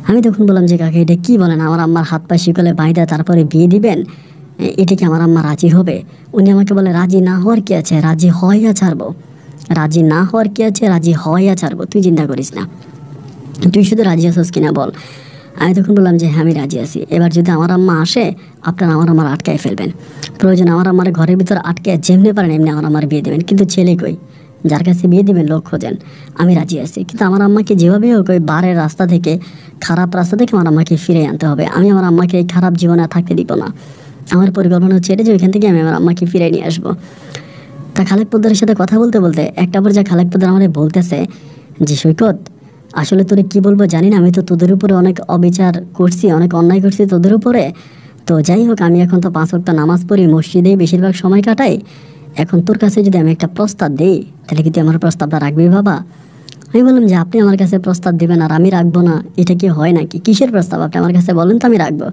আমি তখন বললাম যে কাকা এটা কি বলেন, আমার আম্মার হাত পা শিকলে বাইঁধা তারপরে বিয়ে দিবেন, এটা কি আমার আম্মা রাজি হবে? উনি আমাকে বলে, রাজি না হওয়ার কি আছে, রাজি হওয়াইয়া ছাড়বো, রাজি না হওয়ার কি আছে, রাজি হওয়াইয়া ছাড়বো, তুই চিন্তা করিস না, তুই শুধু রাজি আছিস কিনা বল। আমি তখন বললাম যে হ্যাঁ আমি রাজি আছি। এবার যদি আমার আম্মা আসে আপনারা আমার আটকায় ফেলবেন, প্রয়োজন আমার ঘরের ভিতর আটকে যেমনি পারেন এমনি আমার বিয়ে দেবেন, কিন্তু ছেলে কই, যার কাছে বিয়ে দেবেন লোক খোঁজেন, আমি রাজি আছি। কিন্তু আমার আম্মাকে যেভাবে হোক ওই বারের রাস্তা থেকে, খারাপ রাস্তা থেকে আমার আম্মাকে ফিরে আনতে হবে, আমি আমার আম্মাকে এই খারাপ জীবনে থাকতে দিব না। আমার পরিকল্পনা হচ্ছে এটা যে ওইখান থেকে আমি আমার আম্মাকে ফিরে নিয়ে আসবো। তা খালেক পোদ্দারের সাথে কথা বলতে বলতে একটা পর্যায়ে খালেক পোদ্দার আমাদের বলতেছে যে সৈকত, আসলে তোরে কি বলবো জানি না, আমি তো তোদের উপরে অনেক অবিচার করছি, অনেক অন্যায় করছি তোদের উপরে। তো যাই হোক, আমি এখন তো 5 ওয়াক্ত নামাজ পড়ি, মসজিদেই বেশিরভাগ সময় কাটাই। এখন তোর কাছে যদি আমি একটা প্রস্তাব দিই তাহলে কি তুই আমার প্রস্তাবটা রাখবি বাবা? আমি বললাম যে আপনি আমার কাছে প্রস্তাব দেবেন আর আমি রাখবো না, এটা কি হয় নাকি? কিসের প্রস্তাব আপনি আমার কাছে বলেন তো আমি রাখবো।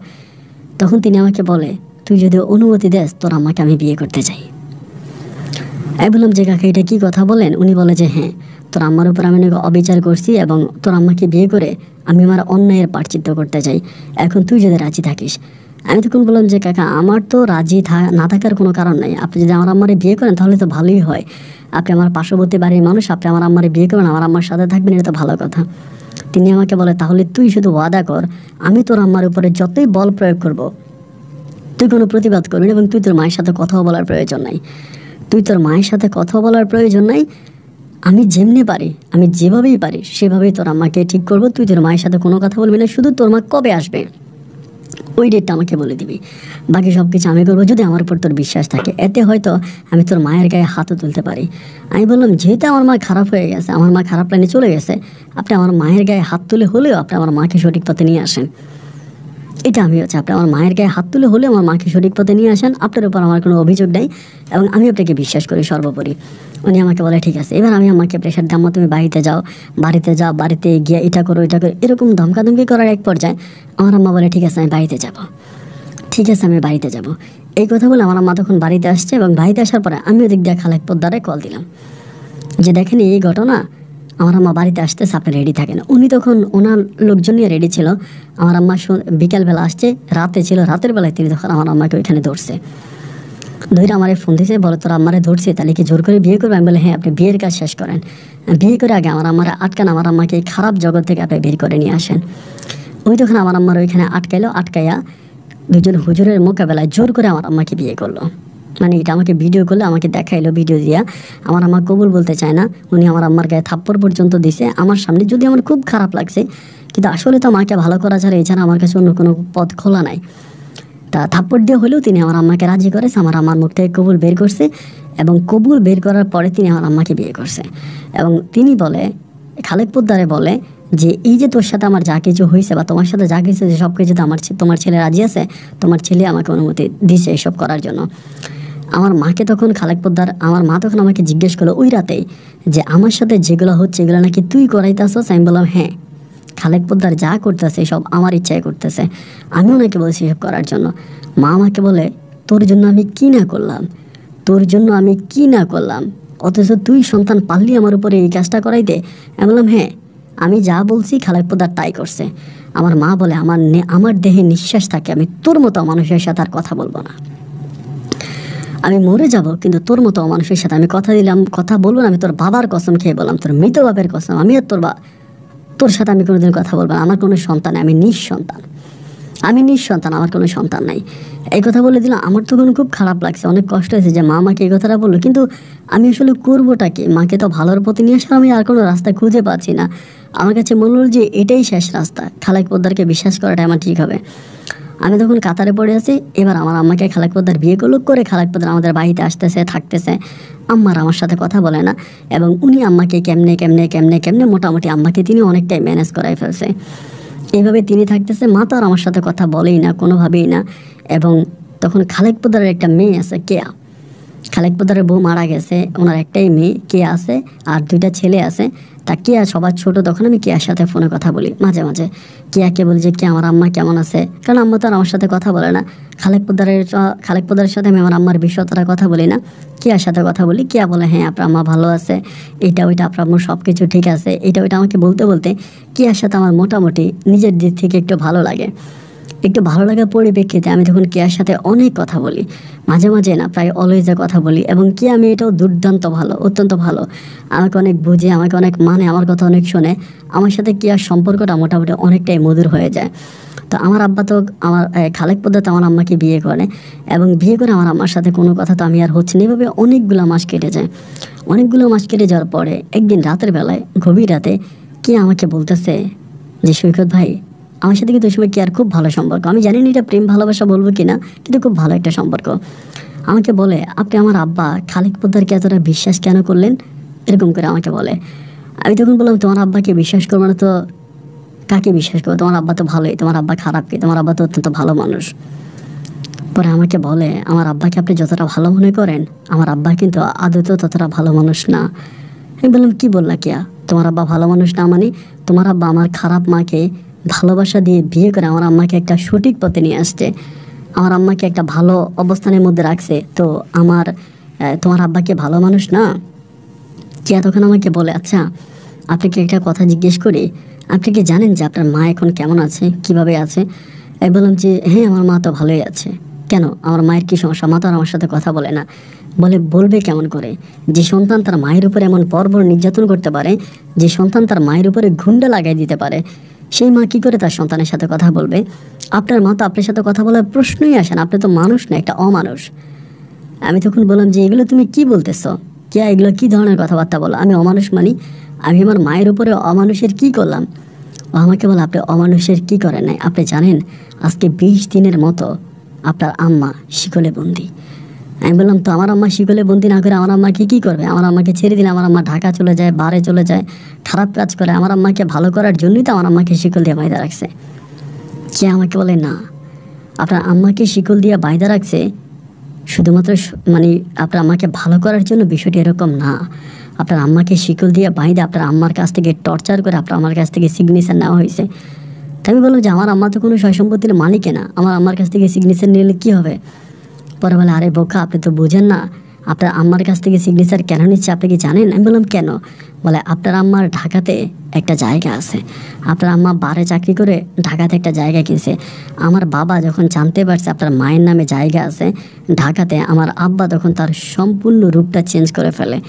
তখন তিনি আমাকে বলে, তুই যদি অনুমতি দেস তোর আম্মাকে আমি বিয়ে করতে চাই। আমি বললাম যে কাকা এটা কি কথা বলেন? উনি বলে যে হ্যাঁ, তোর আম্মার উপর আমি নাকি অবিচার করছি এবং তোর আম্মাকে বিয়ে করে আমি আমার অন্যায়ের প্রায়শ্চিত্ত করতে চাই, এখন তুই যদি রাজি থাকিস। আমি তখন বললাম যে কাকা আমার তো রাজি না থাকার কোনো কারণ নাই, আপনি যদি আমার আম্মারে বিয়ে করেন তাহলে তো ভালোই হয়। আপনি আমার পার্শ্ববর্তী বাড়ির মানুষ, আপনি আমার আম্মারে বিয়ে করেন, আমার আম্মার সাথে থাকবেন, এটা তো ভালো কথা। তিনি আমাকে বলে তাহলে তুই শুধু ওয়াদা কর, আমি তোর আম্মার উপরে যতই বল প্রয়োগ করব তুই কোনো প্রতিবাদ করবি না এবং তুই তোর মায়ের সাথে কথাও বলার প্রয়োজন নাই। তুই তোর মায়ের সাথে কথা বলার প্রয়োজন নাই, আমি যেমনি পারি, আমি যেভাবেই পারি সেভাবেই তোর আম্মাকে ঠিক করবো। তুই তোর মায়ের সাথে কোনো কথা বলবি না, শুধু তোর মা কবে আসবে ওই ডেটটা আমাকে বলে দিবি, বাকি সব কিছু আমি করবো যদি আমার উপর তোর বিশ্বাস থাকে। এতে হয়তো আমি তোর মায়ের গায়ে হাতও তুলতে পারি। আমি বললাম যেহেতু আমার মা খারাপ হয়ে গেছে, আমার মা খারাপ লাইনে চলে গেছে, আপনি আমার মায়ের গায়ে হাত তুলে হলেও আপনি আমার মাকে সঠিক পথে নিয়ে আসেন। এটা আমি হচ্ছে আপনি আমার মায়ের গায়ে হাত তুলে হলে আমার মাকে সঠিক পথে নিয়ে আসেন, আপনার উপর আমার কোনো অভিযোগ নেই এবং আমি আপনাকে বিশ্বাস করি সর্বোপরি। উনি আমাকে বলে ঠিক আছে। এবার আমি আমাকে প্রেশার দাম্মা তুমি বাড়িতে যাও, বাড়িতে গিয়ে এটা করো এরকম ধমকাধমকি করার এক পর্যায়ে আমার আম্মা বলে ঠিক আছে আমি বাড়িতে যাব, ঠিক আছে আমি বাড়িতে যাব। এই কথা বলে আমার আম্মা তখন বাড়িতে আসছে এবং বাড়িতে আসার পরে আমি ওদিক দিয়ে খালেক পোদ্দারে কল দিলাম যে দেখেন এই ঘটনা, আমার আম্মা বাড়িতে আসতেছে, আপনি রেডি থাকেন। উনি তখন ওনার লোকজন নিয়ে রেডি ছিল। আমার আম্মা বিকালবেলা আসছে, রাতে ছিল, রাতের বেলায় তিনি তখন আমার আম্মাকে ওইখানে ধরছে, ধরে আমার ফোন দিয়েছে, বলে তোর আম্মারে ধরছে তাহলে কি জোর করে বিয়ে করবে? আমি বলে হ্যাঁ আপনি বিয়ের কাজ শেষ করেন, বিয়ে করে আগে আমার আম্মারা আটকান, আমার আম্মাকে এই খারাপ জগৎ থেকে আপনি বের করে নিয়ে আসেন। ওই তখন আমার আম্মার ওইখানে আটকাইয়া দুজন হুজুরের মোকাবেলায় জোর করে আমার আম্মাকে বিয়ে করলো। মানে এটা আমাকে ভিডিও করলে আমাকে দেখাইলো, ভিডিও দিয়া। আমার আম্মা কবুল বলতে চায় না, উনি আমার আম্মার গায়ে থাপ্পড় পর্যন্ত দিছে আমার সামনে। যদি আমার খুব খারাপ লাগছে, কিন্তু আসলে তো মাকে ভালো করা ছাড়া এছাড়া আমার কাছে অন্য কোনো পথ খোলা নাই। তা থাপ্পড় দিয়ে হলেও তিনি আমার আম্মাকে রাজি করেছে, আমার আম্মার মুখ থেকে কবুল বের করছে এবং কবুল বের করার পরে তিনি আমার আম্মাকে বিয়ে করছে। এবং তিনি বলে, খালেক পোদ্দারে বলে যে এই যে তোর সাথে আমার যা কিছু হয়েছে বা তোমার সাথে যা কিছু সব কিছুতে তোমার ছেলে রাজি আছে, তোমার ছেলে আমাকে অনুমতি দিছে এসব করার জন্য। আমার মাকে তখন খালেক পোদ্দার, আমার মা তখন আমাকে জিজ্ঞেস করলো ওই রাতেই যে আমার সাথে যেগুলো হচ্ছে এগুলো নাকি তুই করাইতেছস? আমি বললাম হ্যাঁ, খালেক পোদ্দার যা করতেছে সব আমার ইচ্ছায় করতেছে, আমি ওনাকে বলছি এসব করার জন্য। মা আমাকে বলে তোর জন্য আমি কি না করলাম, তোর জন্য আমি কি না করলাম, অথচ তুই সন্তান পারলি আমার উপরে এই কাজটা করাইতে? আমি বললাম হ্যাঁ, আমি যা বলছি খালেক পোদ্দার তাই করছে। আমার মা বলে আমার দেহে নিঃশ্বাস থাকে, আমি তোর মতো মানুষের সাথে আর কথা বলবো না, আমি মরে যাব কিন্তু তোর মতো মানুষের সাথে আমি কথা বলবো না। আমি তোর বাবার কসম খেয়ে বললাম, তোর মৃত বাপের কসম, আমি আর তোর সাথে আমি কোনোদিন কথা বলবো না। আমার কোনো সন্তান নেই, আমি নিঃসন্তান, আমার কোনো সন্তান নাই। এই কথা বলে দিলাম। আমার তখন খুব খারাপ লাগছে, অনেক কষ্ট হয়েছে যে মা আমাকে এই কথাটা বললো, কিন্তু আমি আসলে করবোটা কি? মাকে তো ভালোর পথে নিয়ে আসার আমি আর কোনো রাস্তা খুঁজে পাচ্ছি না। আমার কাছে মনে হলো যে এটাই শেষ রাস্তা, খালেক পোদ্দারকে বিশ্বাস করাটা আমার ঠিক হবে। আমি তখন কাতারে পড়ে আছি। এবার আমার আম্মাকে খালেক পোদ্দার বিয়ে করলো, করে খালেক পোদ্দার আমাদের বাড়িতে আসতেছে, থাকতেছে। আম্মার আমার সাথে কথা বলে না এবং উনি আম্মাকে কেমনে মোটামুটি আম্মাকে তিনি অনেকটাই ম্যানেজ করাই ফেলছে। এইভাবে তিনি থাকতেছে, মা তো আর আমার সাথে কথা বলেই না, কোনোভাবেই না। এবং তখন খালেক পোদ্দারের একটা মেয়ে আছে কেয়া, খালেক পোদ্দারের বউ মারা গেছে, ওনার একটাই মেয়ে কেয়া আছে আর দুইটা ছেলে আছে। তা কেয়া সবার ছোট, তখন আমি কেয়ার সাথে ফোনে কথা বলি মাঝে মাঝে। কেয়াকে বলি যে কে আমার আম্মা কেমন আছে, কারণ আম্মা তো আর আমার সাথে কথা বলে না। খালেক পোদ্দারের সাথে আমি আমার আম্মার বিষয় তারা কথা বলি না, কেয়ার সাথে কথা বলি। কেয়া বলে হ্যাঁ আপনার আম্মা ভালো আছে, এটা ওইটা আপনার আম্মুর সব কিছু ঠিক আছে, এটা ওইটা আমাকে বলতে বলতে কেয়ার সাথে আমার মোটামুটি নিজের দিক থেকে একটু ভালো লাগার পরিপ্রেক্ষিতে আমি তখন কেয়ার সাথে অনেক কথা বলি, মাঝে মাঝে না প্রায় অলওয়েজে কথা বলি। এবং কেয়া আমি এটাও দুর্দান্ত ভালো, অত্যন্ত ভালো, আমাকে অনেক বুঝে, আমাকে অনেক মানে, আমার কথা অনেক শোনে। আমার সাথে কেয়ার সম্পর্কটা মোটামুটি অনেকটাই মধুর হয়ে যায়। তো আমার আব্বা তো আমার খালেক পোদ্দার আমার আম্মাকে বিয়ে করে এবং বিয়ে করে আমার আম্মার সাথে কোনো কথা তো আমি আর হচ্ছে না। এভাবে অনেকগুলো মাস কেটে যায়। অনেকগুলো মাস কেটে যাওয়ার পরে একদিন রাতের বেলায়, গভীর রাতে, কে আমাকে বলতেছে যে সৈকত ভাই, আমার সাথে কিন্তু ওই সময় কেয়ার খুব ভালো সম্পর্ক, আমি জানি না এটা প্রেম ভালোবাসা বলবো কিনা, কিন্তু খুব ভালো একটা সম্পর্ক। আমাকে বলে আপনি আমার আব্বা খালেক পোদ্দারকে এতটা বিশ্বাস কেন করলেন, এরকম করে আমাকে বলে। আমি তখন বললাম তোমার আব্বাকে বিশ্বাস করবো না তো কাকে বিশ্বাস করবো? তোমার আব্বা তো ভালোই, তোমার আব্বা খারাপ কি? তোমার আব্বা তো অত্যন্ত ভালো মানুষ। পরে আমাকে বলে, আমার আব্বাকে আপনি যতটা ভালো মনে করেন, আমার আব্বা কিন্তু আদতেও ততটা ভালো মানুষ না। আমি বললাম, কি বললা কিয়া, তোমার আব্বা ভালো মানুষ না মানে? তোমার আব্বা আমার খারাপ মাকে ভালোবাসা দিয়ে বিয়ে করে আমার আম্মাকে একটা সঠিক পথে নিয়ে আসছে, আমার আম্মাকে একটা ভালো অবস্থানের মধ্যে রাখছে, তো তোমার আব্বাকে ভালো মানুষ না? কিয়া তখন আমাকে বলে, আচ্ছা আপনাকে একটা কথা জিজ্ঞেস করি, আপনি কি জানেন যে আপনার মা এখন কেমন আছে, কিভাবে আছে? আমি বললাম যে হ্যাঁ, আমার মা তো ভালোই আছে। কেন, আমার মায়ের কি সমস্যা? মা তো আর আমার সাথে কথা বলে না। বলে, বলবে কেমন করে? যে সন্তান তার মায়ের উপরে এমন বর্বর নির্যাতন করতে পারে, যে সন্তান তার মায়ের উপরে ঘুন্ডা লাগাই দিতে পারে, সেই মা কি করে তার সন্তানের সাথে কথা বলবে? আপনার মা তো আপনার সাথে কথা বলার প্রশ্নই আসে না, আপনি তো মানুষ না, একটা অমানুষ। আমি তখন বললাম যে এগুলো তুমি কি বলতেছো, কে এগুলো কি ধরনের কথাবার্তা বলো? আমি অমানুষ মানি? আমি আমার মায়ের উপরে অমানুষের কি করলাম? ও আমাকে বলে, আপনি অমানুষের কি করেন নাই? আপনি জানেন আজকে 20 দিনের মতো আপনার আম্মা শিকলে বন্দি। আমি বললাম, তো আমার আম্মা শিকলে বন্দি না করে আমার আম্মাকে কি করবে? আমার আম্মাকে ছেড়ে দিলে আমার আম্মা ঢাকা চলে যায়, বারে চলে যায়, খারাপ কাজ করে। আমার আম্মাকে ভালো করার জন্যই তো আমার আম্মাকে শিকল দিয়ে বাইদা রাখছে। কে আমাকে বলে, না, আপনার আম্মাকে শিকল দিয়ে বাইদা রাখছে শুধুমাত্র মানে আপনার আম্মাকে ভালো করার জন্য। বিষয়টি এরকম না। আপনার আম্মাকে শিকল দিয়ে বাইদে আপনার আম্মার কাছ থেকে টর্চার করে আপনার আমার কাছ থেকে সিগনেচার নেওয়া হয়েছে। তাই আমি বললাম যে আমার আম্মা তো কোনো সয় সম্পত্তির মালিক না, আমার আম্মার কাছ থেকে সিগনেচার নিলে কী হবে? পরে বলে, আরে বোকা, আপনি তো বুঝেন না, আপনার আম্মার কাছ থেকে সিগনেচার কেন নিচ্ছে আপনি কি জানেন? আমি বললাম, কেন? বলে, আপনার আম্মার ঢাকাতে একটা জায়গা আছে, আপনার আম্মা বারে চাকরি করে ঢাকাতে একটা জায়গা কিনছে। আমার বাবা যখন জানতে পারছে আপনার মায়ের নামে জায়গা আছে ঢাকাতে, আমার আব্বা তখন তার সম্পূর্ণ রূপটা চেঞ্জ করে ফেলে।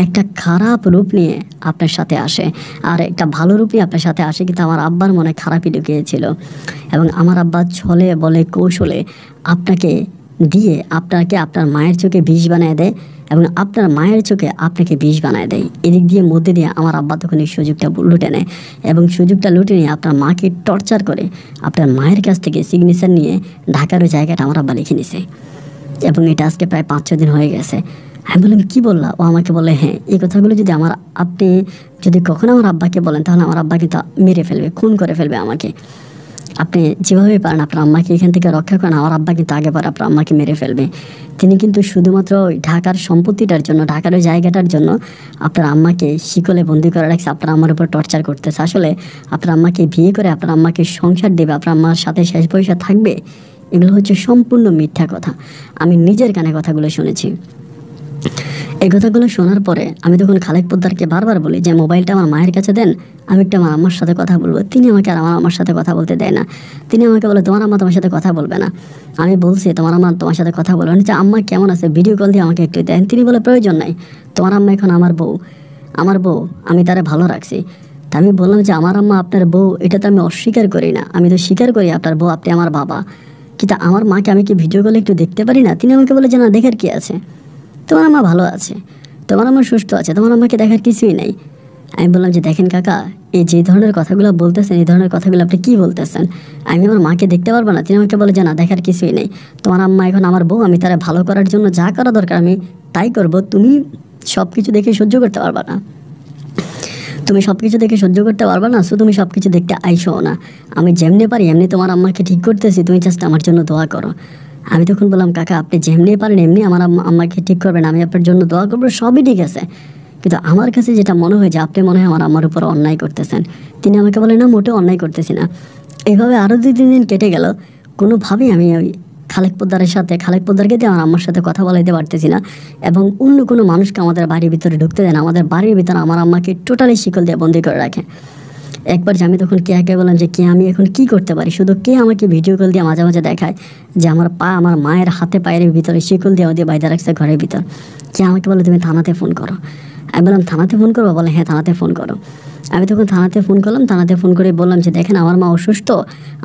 একটা খারাপ রূপ নিয়ে আপনার সাথে আসে, আর একটা ভালো রূপ নিয়ে আপনার সাথে আসে, কিন্তু আমার আব্বার মনে খারাপই ঢুকিয়েছিল। এবং আমার আব্বা ছলে বলে কৌশলে আপনাকে দিয়ে আপনাকে আপনার মায়ের চোখে বিষ বানিয়ে দেয়, এবং আপনার মায়ের চোখে আপনাকে বিষ বানিয়ে দেয়। এদিক দিয়ে মধ্যে দিয়ে আমার আব্বা তখন এই সুযোগটা লুটে নেয়, এবং সুযোগটা লুটে নিয়ে আপনার মাকে টর্চার করে আপনার মায়ের কাছ থেকে সিগনেচার নিয়ে ঢাকার ওই জায়গাটা আমার আব্বা লিখে নিছে। এবং এটা আজকে প্রায় 5-6 দিন হয়ে গেছে। আমি বললাম, কী বললা? ও আমাকে বলে, হ্যাঁ, এই কথাগুলো যদি আপনি যদি কখনো আমার আব্বাকে বলেন, তাহলে আমার আব্বা কিন্তু মেরে ফেলবে, খুন করে ফেলবে আমাকে। আপনি যেভাবে পারেন আপনার আম্মাকে এখান থেকে রক্ষা করেন, আমার আব্বা কিন্তু আগে পরে আপনার আম্মাকে মেরে ফেলবে। তিনি কিন্তু শুধুমাত্র ওই ঢাকার সম্পত্তিটার জন্য, ঢাকার ওই জায়গাটার জন্য আপনার আম্মাকে শিকলে বন্দি করে রাখছে, আপনার আম্মার উপর টর্চার করতেছে। আসলে আপনার আম্মাকে বিয়ে করে আপনার আম্মাকে সংসার দেবে, আপনার আম্মার সাথে শেষ বয়সে থাকবে, এগুলো হচ্ছে সম্পূর্ণ মিথ্যা কথা। আমি নিজের কানে কথাগুলো শুনেছি। এই কথাগুলো শোনার পরে আমি তখন খালেক পোদ্দারকে বারবার বলি যে মোবাইলটা আমার মায়ের কাছে দেন, আমি একটু আমার আম্মার সাথে কথা বলবো। তিনি আমাকে আর আমার আম্মার সাথে কথা বলতে দেয় না। তিনি আমাকে বলে, তোমার আম্মা তোমার সাথে কথা বলবে না। আমি বলছি, তোমার আম্মা তোমার সাথে কথা বলবে না, যে আম্মা কেমন আছে ভিডিও কল দিয়ে আমাকে একটু দেন। তিনি বলে, প্রয়োজন নাই, তোমার আম্মা এখন আমার বউ, আমি তারে ভালো রাখছি। তা আমি বললাম যে আমার আম্মা আপনার বউ, এটা তো আমি অস্বীকার করি না, আমি তো স্বীকার করি আপনার বউ, আপনি আমার বাবা, কিন্তু আমার মাকে আমি কি ভিডিও কলে একটু দেখতে পারি না? তিনি আমাকে বলে যে না, দেখার কি আছে, তোমার আম্মা ভালো আছে, তোমার আম্মা সুস্থ আছে, তোমার আম্মাকে দেখার কিছুই নেই। আমি বললাম যে দেখেন কাকা, এই যে ধরনের কথাগুলো বলতেছেন, এই ধরনের কথাগুলো আপনি কী বলতেছেন? আমি আমার মাকে দেখতে পারবো না? তিনি আমাকে বলে যে না, দেখার কিছুই নেই, তোমার আম্মা এখন আমার বউ, আমি তারা ভালো করার জন্য যা করা দরকার আমি তাই করব, তুমি সব কিছু দেখে সহ্য করতে পারবা না, তুমি সব কিছু দেখে সহ্য করতে পারবা না, সো তুমি সব কিছু দেখতে আইসো না। আমি যেমনি পারি এমনি তোমার আম্মাকে ঠিক করতেছি, তুমি জাস্ট আমার জন্য দোয়া করো। আমি তখন বললাম, কাকা আপনি যেমনি পারেন এমনি আমার আম্মাকে ঠিক করবেন, আমি আপনার জন্য দোয়া করবো, সবই ঠিক আছে, কিন্তু আমার কাছে যেটা মনে হয় যে আপনি মনে হয় আমার আম্মার উপর অন্যায় করতেছেন। তিনি আমাকে বলে, না, মোটেও অন্যায় করতেছি না। এইভাবে আরও 2-3 দিন কেটে গেল, কোনোভাবেই আমি ওই খালেক পোদ্দারকে দিয়ে আমার আম্মার সাথে কথা বলাইতে পারতেছি না, এবং অন্য কোনো মানুষকে আমাদের বাড়ির ভিতরে ঢুকতে দেয় না। আমাদের বাড়ির ভিতরে আমার আম্মাকে টোটালি শিকল দিয়ে বন্দি করে রাখে। একবার যে আমি তখন কেয়াকে বললাম যে কে, আমি এখন কি করতে পারি? শুধু কে আমাকে ভিডিও কল দিয়ে মাঝে মাঝে দেখায় যে আমার মায়ের হাতে পায়ের ভিতরে শিকল দিয়ে ওদের বাইরে রাখছে ঘরের ভিতর। কে আমাকে বলে, তুমি থানাতে ফোন করো। আমি বললাম, থানাতে ফোন করবো? বলে, হ্যাঁ, থানাতে ফোন করো। আমি তখন থানাতে ফোন করলাম। থানাতে ফোন করে বললাম যে দেখেন, আমার মা অসুস্থ,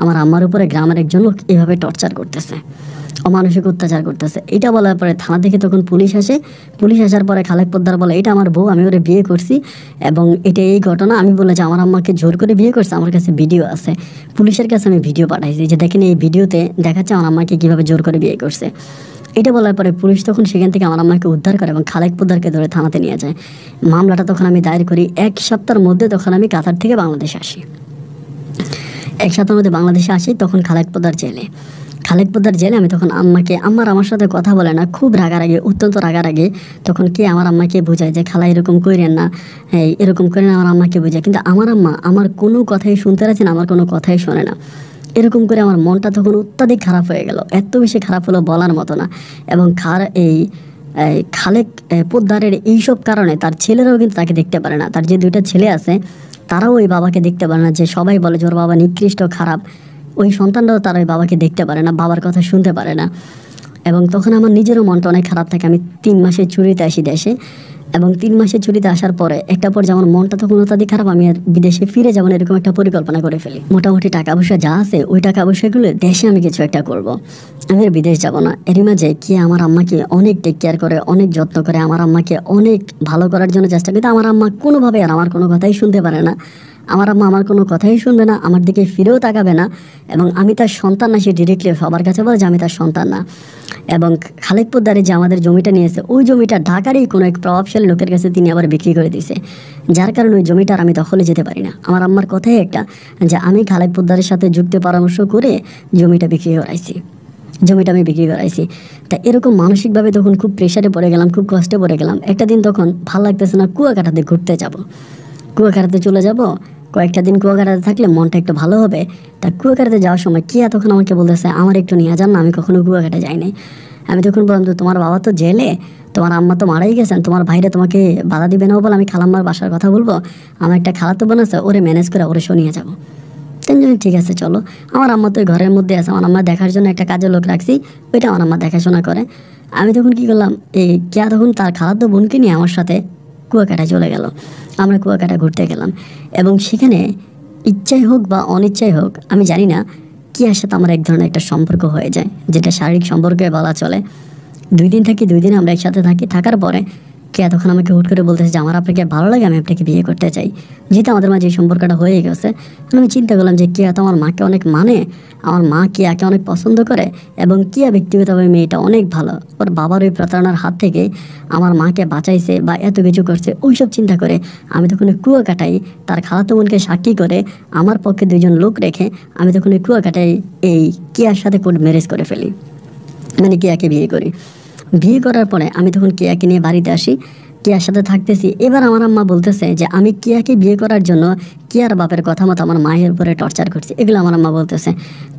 আমার আম্মার উপরে গ্রামের একজন লোক এভাবে টর্চার করতেছে, অমানসিক অত্যাচার করতেছে। এটা বলার পরে থানা থেকে তখন পুলিশ আসে। পুলিশ আসার পরে খালেক পোদ্দার বলে, এটা আমার বউ, আমি ওরে বিয়ে করছি, এবং এটা এই ঘটনা। আমি বলে যে আমার আম্মাকে জোর করে বিয়ে করছে, আমার কাছে ভিডিও আছে। পুলিশের কাছে আমি ভিডিও পাঠাইছি যে দেখেন, এই ভিডিওতে দেখাচ্ছে আমার আম্মাকে কীভাবে জোর করে বিয়ে করছে। এটা বলার পরে পুলিশ তখন সেখান থেকে আমার আম্মাকে উদ্ধার করে এবং খালেক পোদ্দারকে ধরে থানাতে নিয়ে যায়। মামলাটা তখন আমি দায়ের করি। 1 সপ্তাহের মধ্যে তখন আমি কাতার থেকে বাংলাদেশে আসি। 1 সপ্তাহের মধ্যে বাংলাদেশে আসি, তখন খালেক পোদ্দার জেলে। খালেক পোদ্দার জেলে আমি তখন আম্মাকে, আম্মার আমার সাথে কথা বলে না, খুব রাগারাগি, অত্যন্ত রাগারাগি। তখন কে আমার আম্মাকে বোঝায় যে খালা এরকম করেন না, হ্যাঁ এরকম করে না, আমার আম্মাকে বোঝায়। কিন্তু আমার আম্মা আমার কোনো কথাই শুনতে রাখছে না, আমার কোনো কথাই শোনে না। এরকম করে আমার মনটা তখন অত্যাধিক খারাপ হয়ে গেল, এত বেশি খারাপ হলো বলার মতো না। এবং খালেক পোদ্দারের এইসব কারণে তার ছেলেরাও কিন্তু তাকে দেখতে পারে না। তার যে 2টা ছেলে আছে তারাও ওই বাবাকে দেখতে পারে না। যে সবাই বলে যে ওর বাবা নিকৃষ্ট খারাপ, ওই সন্তানরাও তার ওই বাবাকে দেখতে পারে না, বাবার কথা শুনতে পারে না। এবং তখন আমার নিজেরও মনটা অনেক খারাপ থাকে। আমি 3 মাসের ছুটিতে আসি দেশে, এবং 3 মাসের ছুটিতে আসার পরে একটা পর্যায়ে আমার মনটা তখন অত্যাধিক খারাপ। আমি আর বিদেশে ফিরে যাবো না, এরকম একটা পরিকল্পনা করে ফেলি। মোটামুটি টাকা পয়সা যা আছে ওই টাকা পয়সাগুলো দেশে আমি কিছু একটা করব। আমি আর বিদেশ যাব না। এরই মাঝে কি আমার আম্মাকে অনেক টেক কেয়ার করে, অনেক যত্ন করে, আমার আম্মাকে অনেক ভালো করার জন্য চেষ্টা করে। আমার আম্মা কোনোভাবে আর আমার কোনো কথাই শুনতে পারে না। আমার আম্মা আমার কোনো কথাই শুনবে না, আমার দিকে ফিরেও তাকাবে না। এবং আমি তার সন্তান না, সে ডিরেক্টলি সবার কাছে বলে যে আমি তার সন্তান না। এবং খালেক পোদ্দারে যে আমাদের জমিটা নিয়েছে, ওই জমিটা ঢাকারই কোনো এক প্রভাবশালী লোকের কাছে তিনি আবার বিক্রি করে দিয়েছে, যার কারণে ওই জমিটার আমি দখলে যেতে পারি না। আমার আম্মার কথাই একটা, যে আমি খালেক পোদ্দারের সাথে যুক্তি পরামর্শ করে জমিটা বিক্রি করাইছি, জমিটা আমি বিক্রি করাইছি। তা এরকম মানসিকভাবে তখন খুব প্রেশারে পড়ে গেলাম, খুব কষ্টে পড়ে গেলাম। একটা দিন তখন ভালো লাগতেছে না, কুয়াকাটাতে ঘুরতে যাব, কুয়াকাটাতে চলে যাব। কয়েকটা দিন কুয়াকাটাতে থাকলে মনটা একটু ভালো হবে। তা কুয়াকাটাতে যাওয়ার সময় কিয়া তখন আমাকে বলতেছে আমার একটু নিয়ে যান না, আমি কখনো কুয়াকাটা যাইনি। আমি তখন বললাম তো তোমার বাবা তো জেলে, তোমার আম্মা তো মারাই গেছেন, তোমার ভাইরা তোমাকে বাধা দিবে না বলে আমি খালাম্মার বাসার কথা বলবো, আমার একটা খালাতো বোন আছে, ওরে ম্যানেজ করে ওরে নিয়ে যাবো। তিনজনে ঠিক আছে চলো। আমার আম্মা তো ঘরের মধ্যে আছে, আমার আম্মা দেখার জন্য একটা কাজের লোক রাখছি, ওইটা আমার আম্মা দেখাশোনা করে। আমি তখন কি করলাম, কিয়া তখন তার খালাতো বোনকে নিয়ে আমার সাথে কুয়াকাটা চলে গেল। আমরা কুয়াকাটা ঘুরতে গেলাম, এবং সেখানে ইচ্ছাই হোক বা অনিচ্ছাই হোক আমি জানি না, কিয়ার সাথে আমার এক ধরনের একটা সম্পর্ক হয়ে যায়, যেটা শারীরিক সম্পর্কে বলা চলে। 2 দিন থাকি, 2 দিন আমরা একসাথে থাকি। থাকার পরে কিয়া তখন আমাকে হুট করে বলতেছে যে আমার আপনাকে ভালো লাগে, আমি আপনাকে বিয়ে করতে চাই। যেহেতু আমাদের মাঝে এই সম্পর্কটা হয়ে গেছে, আমি চিন্তা করলাম যে কিয়া তো আমার মাকে অনেক মানে, আমার মা কিয়াকে অনেক পছন্দ করে, এবং কিয়া ব্যক্তিগতভাবে মেয়েটা অনেক ভালো, ওর বাবার ওই প্রতারণার হাত থেকে আমার মাকে বাঁচাইছে বা এত কিছু করছে, ওইসব চিন্তা করে আমি তখন ওই কুয়াকাটায় তার খালাতো বোনকে সাক্ষী করে আমার পক্ষে 2 জন লোক রেখে আমি তখন ওই কুয়াকাটায় এই কিয়ার সাথে কোর্ট ম্যারেজ করে ফেলি, মানে কিয়াকে বিয়ে করি। বিয়ে করার পরে আমি তখন কিয়াকে নিয়ে বাড়িতে আসি, কিয়ার সাথে থাকতেছি। এবার আমার আম্মা বলতেছে যে আমি কিয়াকে বিয়ে করার জন্য কিয়ার বাপের কথা মতো আমার মায়ের উপরে টর্চার করছি, এগুলো আমার আম্মা বলতেছে।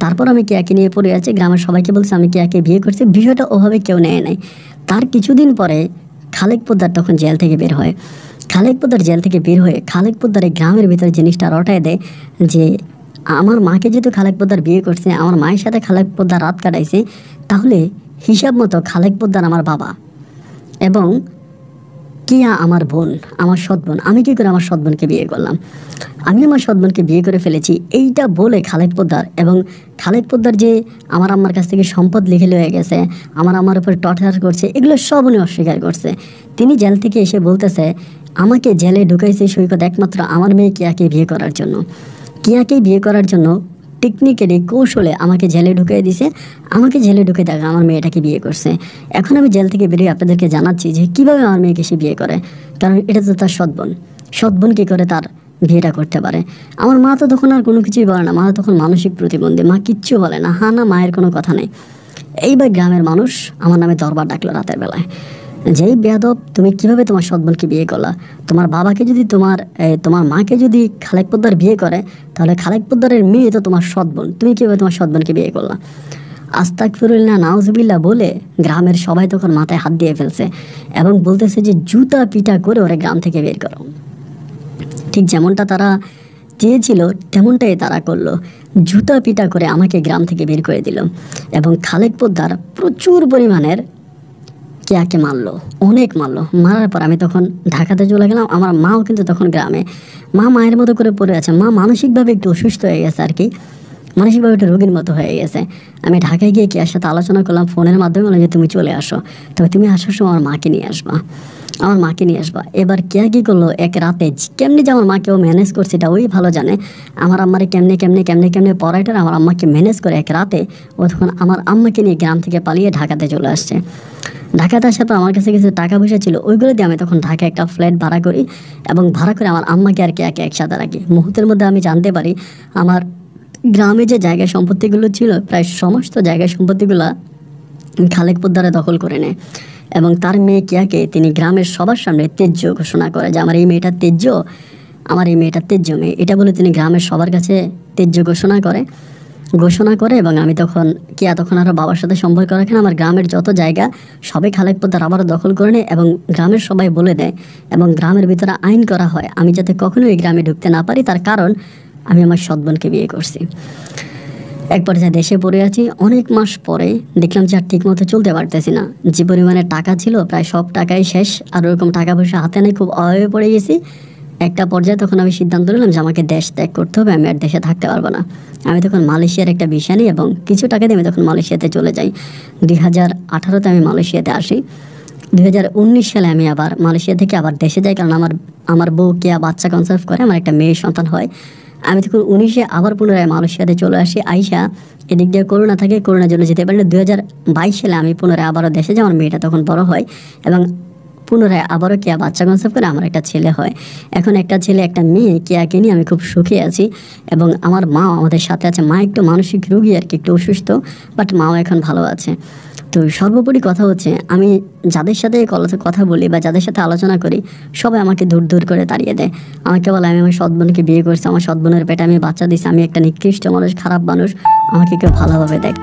তারপর আমি কিয়াকে নিয়ে পড়ে আছি, গ্রামের সবাইকে বলছে আমি কিয়াকে বিয়ে করছি। বিষয়টা ওভাবে কেউ নেয় নাই। তার কিছুদিন পরে খালেক পোদ্দার তখন জেল থেকে বের হয়। খালেক পোদ্দার জেল থেকে বের হয়ে খালেক পোদ্দার এই গ্রামের ভিতরে জিনিসটা রটায় দেয় যে আমার মাকে যেহেতু খালেক পোদ্দার বিয়ে করছে, আমার মায়ের সাথে খালেক পোদ্দার রাত কাটাইছে, তাহলে হিসাব মতো খালেক পোদ্দার আমার বাবা, এবং কিয়া আমার বোন, আমার সৎ বোন। আমি কী করে আমার সৎ বোনকে বিয়ে করলাম, আমি আমার সৎ বোনকে বিয়ে করে ফেলেছি, এইটা বলে খালেক পোদ্দার, এবং খালেক পোদ্দার যে আমার আম্মার কাছ থেকে সম্পদ লিখে লয়ে গেছে, আমার উপর টর্চার করছে, এগুলো সব উনি অস্বীকার করছে। তিনি জেল থেকে এসে বলতেছে আমাকে জেলে ঢুকাইছে সৈকত একমাত্র আমার মেয়ে কিয়াকে বিয়ে করার জন্য, কিয়াকে বিয়ে করার জন্য টেকনিক্যালি কৌশলে আমাকে জেলে ঢুকিয়ে দিছে, আমাকে জেলে ঢুকে দেখা আমার মেয়েটাকে বিয়ে করছে। এখন আমি জেল থেকে বেরিয়ে আপনাদেরকে জানাচ্ছি যে কীভাবে আমার মেয়েকে সে বিয়ে করে, কারণ এটা তো তার সৎ বোন। সৎ বোন কী করে তার বিয়েটা করতে পারে? আমার মা তো তখন আর কোনো কিছুই বলে না, মা তখন মানসিক প্রতিবন্ধী, মা কিচ্ছু বলে না, হা না, মায়ের কোনো কথা নেই। এইবার গ্রামের মানুষ আমার নামে দরবার ডাকলো রাতের বেলায়, যেই বেয়াদব তুমি কিভাবে তোমার সৎ বোনকে বিয়ে করলা, তোমার বাবাকে যদি তোমার মাকে যদি খালেক পোদ্দার বিয়ে করে, তাহলে খালেক পোদ্দারের মেয়ে তো তোমার সৎ বোন, তুমি কিভাবে তোমার সৎ বোনকে বিয়ে করলা? আস্তাগফিরুল্লাহ নাউজুবিল্লাহ বলে গ্রামের সবাই তখন মাথায় হাত দিয়ে ফেলছে, এবং বলতেছে যে জুতা পিটা করে ওরা গ্রাম থেকে বের করো। ঠিক যেমনটা তারা চেয়েছিল তেমনটাই তারা করলো, জুতা পিটা করে আমাকে গ্রাম থেকে বের করে দিল। এবং খালেক পোদ্দার প্রচুর পরিমাণের কিয়াকে মারলো, অনেক মারলো। মারার পর আমি তখন ঢাকাতে চলে গেলাম। আমার মাও কিন্তু তখন গ্রামে, মা মায়ের মতো করে পড়ে আছে। মা মানসিকভাবে একটু অসুস্থ হয়ে গেছে আর কি, মানসিকভাবে একটু রোগীর মতো হয়ে গেছে। আমি ঢাকায় গিয়ে কিয়ার সাথে আলোচনা করলাম ফোনের মাধ্যমে, বললাম যে তুমি চলে আসো, তবে তুমি আসার সময় আমার মাকে নিয়ে আসবা, আমার মাকে নিয়ে আসবা। এবার কিয়া কী করলো, এক রাতে কেমনি যে আমার মাকেও ম্যানেজ করছে এটা ওই ভালো জানে, আমার আম্মারে কেমনে কেমনে কেমনে কেমনে পড়াইটার আমার আম্মাকে ম্যানেজ করে এক রাতে ও তখন আমার আম্মাকে নিয়ে গ্রাম থেকে পালিয়ে ঢাকাতে চলে আসছে। ঢাকাতে আসার পর আমার কাছে কিছু টাকা পয়সা ছিল, ওইগুলো দিয়ে আমি তখন ঢাকায় একটা ফ্ল্যাট ভাড়া করি, এবং ভাড়া করে আমার আম্মাকে আর কিয়াকে একসাথে রাখি। মুহূর্তের মধ্যে আমি জানতে পারি আমার গ্রামে যে জায়গা সম্পত্তিগুলো ছিল প্রায় সমস্ত জায়গা সম্পত্তিগুলো খালেক পোদ্দারে দখল করে নেয় এবং তার মেয়ে কিয়াকে তিনি গ্রামের সবার সামনে তেজ্য ঘোষণা করে যে আমার এই মেয়েটা তেজ্য, আমার এই মেয়েটা তেজ্য মেয়ে, এটা বলে তিনি গ্রামের সবার কাছে তেজ্য ঘোষণা করে এবং আমি তখন কিয়া তখন আরও বাবার সাথে সম্পর্ক রাখেন। আমার গ্রামের যত জায়গা সবাই খালেক পোদ্দার আবারও দখল করে নেয় এবং গ্রামের সবাই বলে দেয় এবং গ্রামের ভিতরে আইন করা হয় আমি যাতে কখনো এই গ্রামে ঢুকতে না পারি, তার কারণ আমি আমার সৎ বোনকে বিয়ে করছি। এক পর্যায়ে দেশে পড়ে আছি। অনেক মাস পরে দেখলাম যে আর ঠিক মতো চলতে পারতেছি না। যে পরিমাণে টাকা ছিল প্রায় সব টাকাই শেষ, আর ওরকম টাকা পয়সা হাতে নেই, খুব অভাবে পড়ে গেছি। একটা পর্যায়ে তখন আমি সিদ্ধান্ত নিলাম যে আমাকে দেশ ত্যাগ করতে হবে, আমি আর দেশে থাকতে পারবো না। আমি তখন মালয়েশিয়ার একটা ভিসা নিই এবং কিছু টাকা দিয়ে আমি তখন মালয়েশিয়াতে চলে যাই। 2018-তে আমি মালয়েশিয়াতে আসি। 2019 সালে আমি আবার মালয়েশিয়া থেকে আবার দেশে যাই, কারণ আমার বউ কিয়া বাচ্চা কনসার্ভ করে, আমার একটা মেয়ে সন্তান হয়। আমি তখন 19-এ আবার পুনরায় মালয়েশিয়াতে চলে আসি। আইসা এদিক দিয়ে করোনা থাকে, করোনার জন্য যেতে পারি না। 2022 সালে আমি পুনরায় আবারও দেশে যাই। আমার মেয়েটা তখন বড় হয় এবং পুনরায় আবারও কিয়া বাচ্চা কনসেপ্ট করে আমার একটা ছেলে হয়। এখন একটা ছেলে একটা মেয়ে কিয়াকে নিয়ে আমি খুব সুখী আছি এবং আমার মা আমাদের সাথে আছে। মা একটু মানসিক রোগী আর কি, একটু অসুস্থ, বাট মাও এখন ভালো আছে। তো সর্বোপরি কথা হচ্ছে আমি যাদের সাথে কথা বলি বা যাদের সাথে আলোচনা করি সবাই আমাকে দূর দূর করে তাড়িয়ে দেয়। আমাকে বলে আমি আমার সৎ বোনকে বিয়ে করছি, আমার সৎ বোনের পেটে আমি বাচ্চা দিচ্ছি, আমি একটা নিকৃষ্ট মানুষ, খারাপ মানুষ, আমাকে কেউ ভালোভাবে দেখ।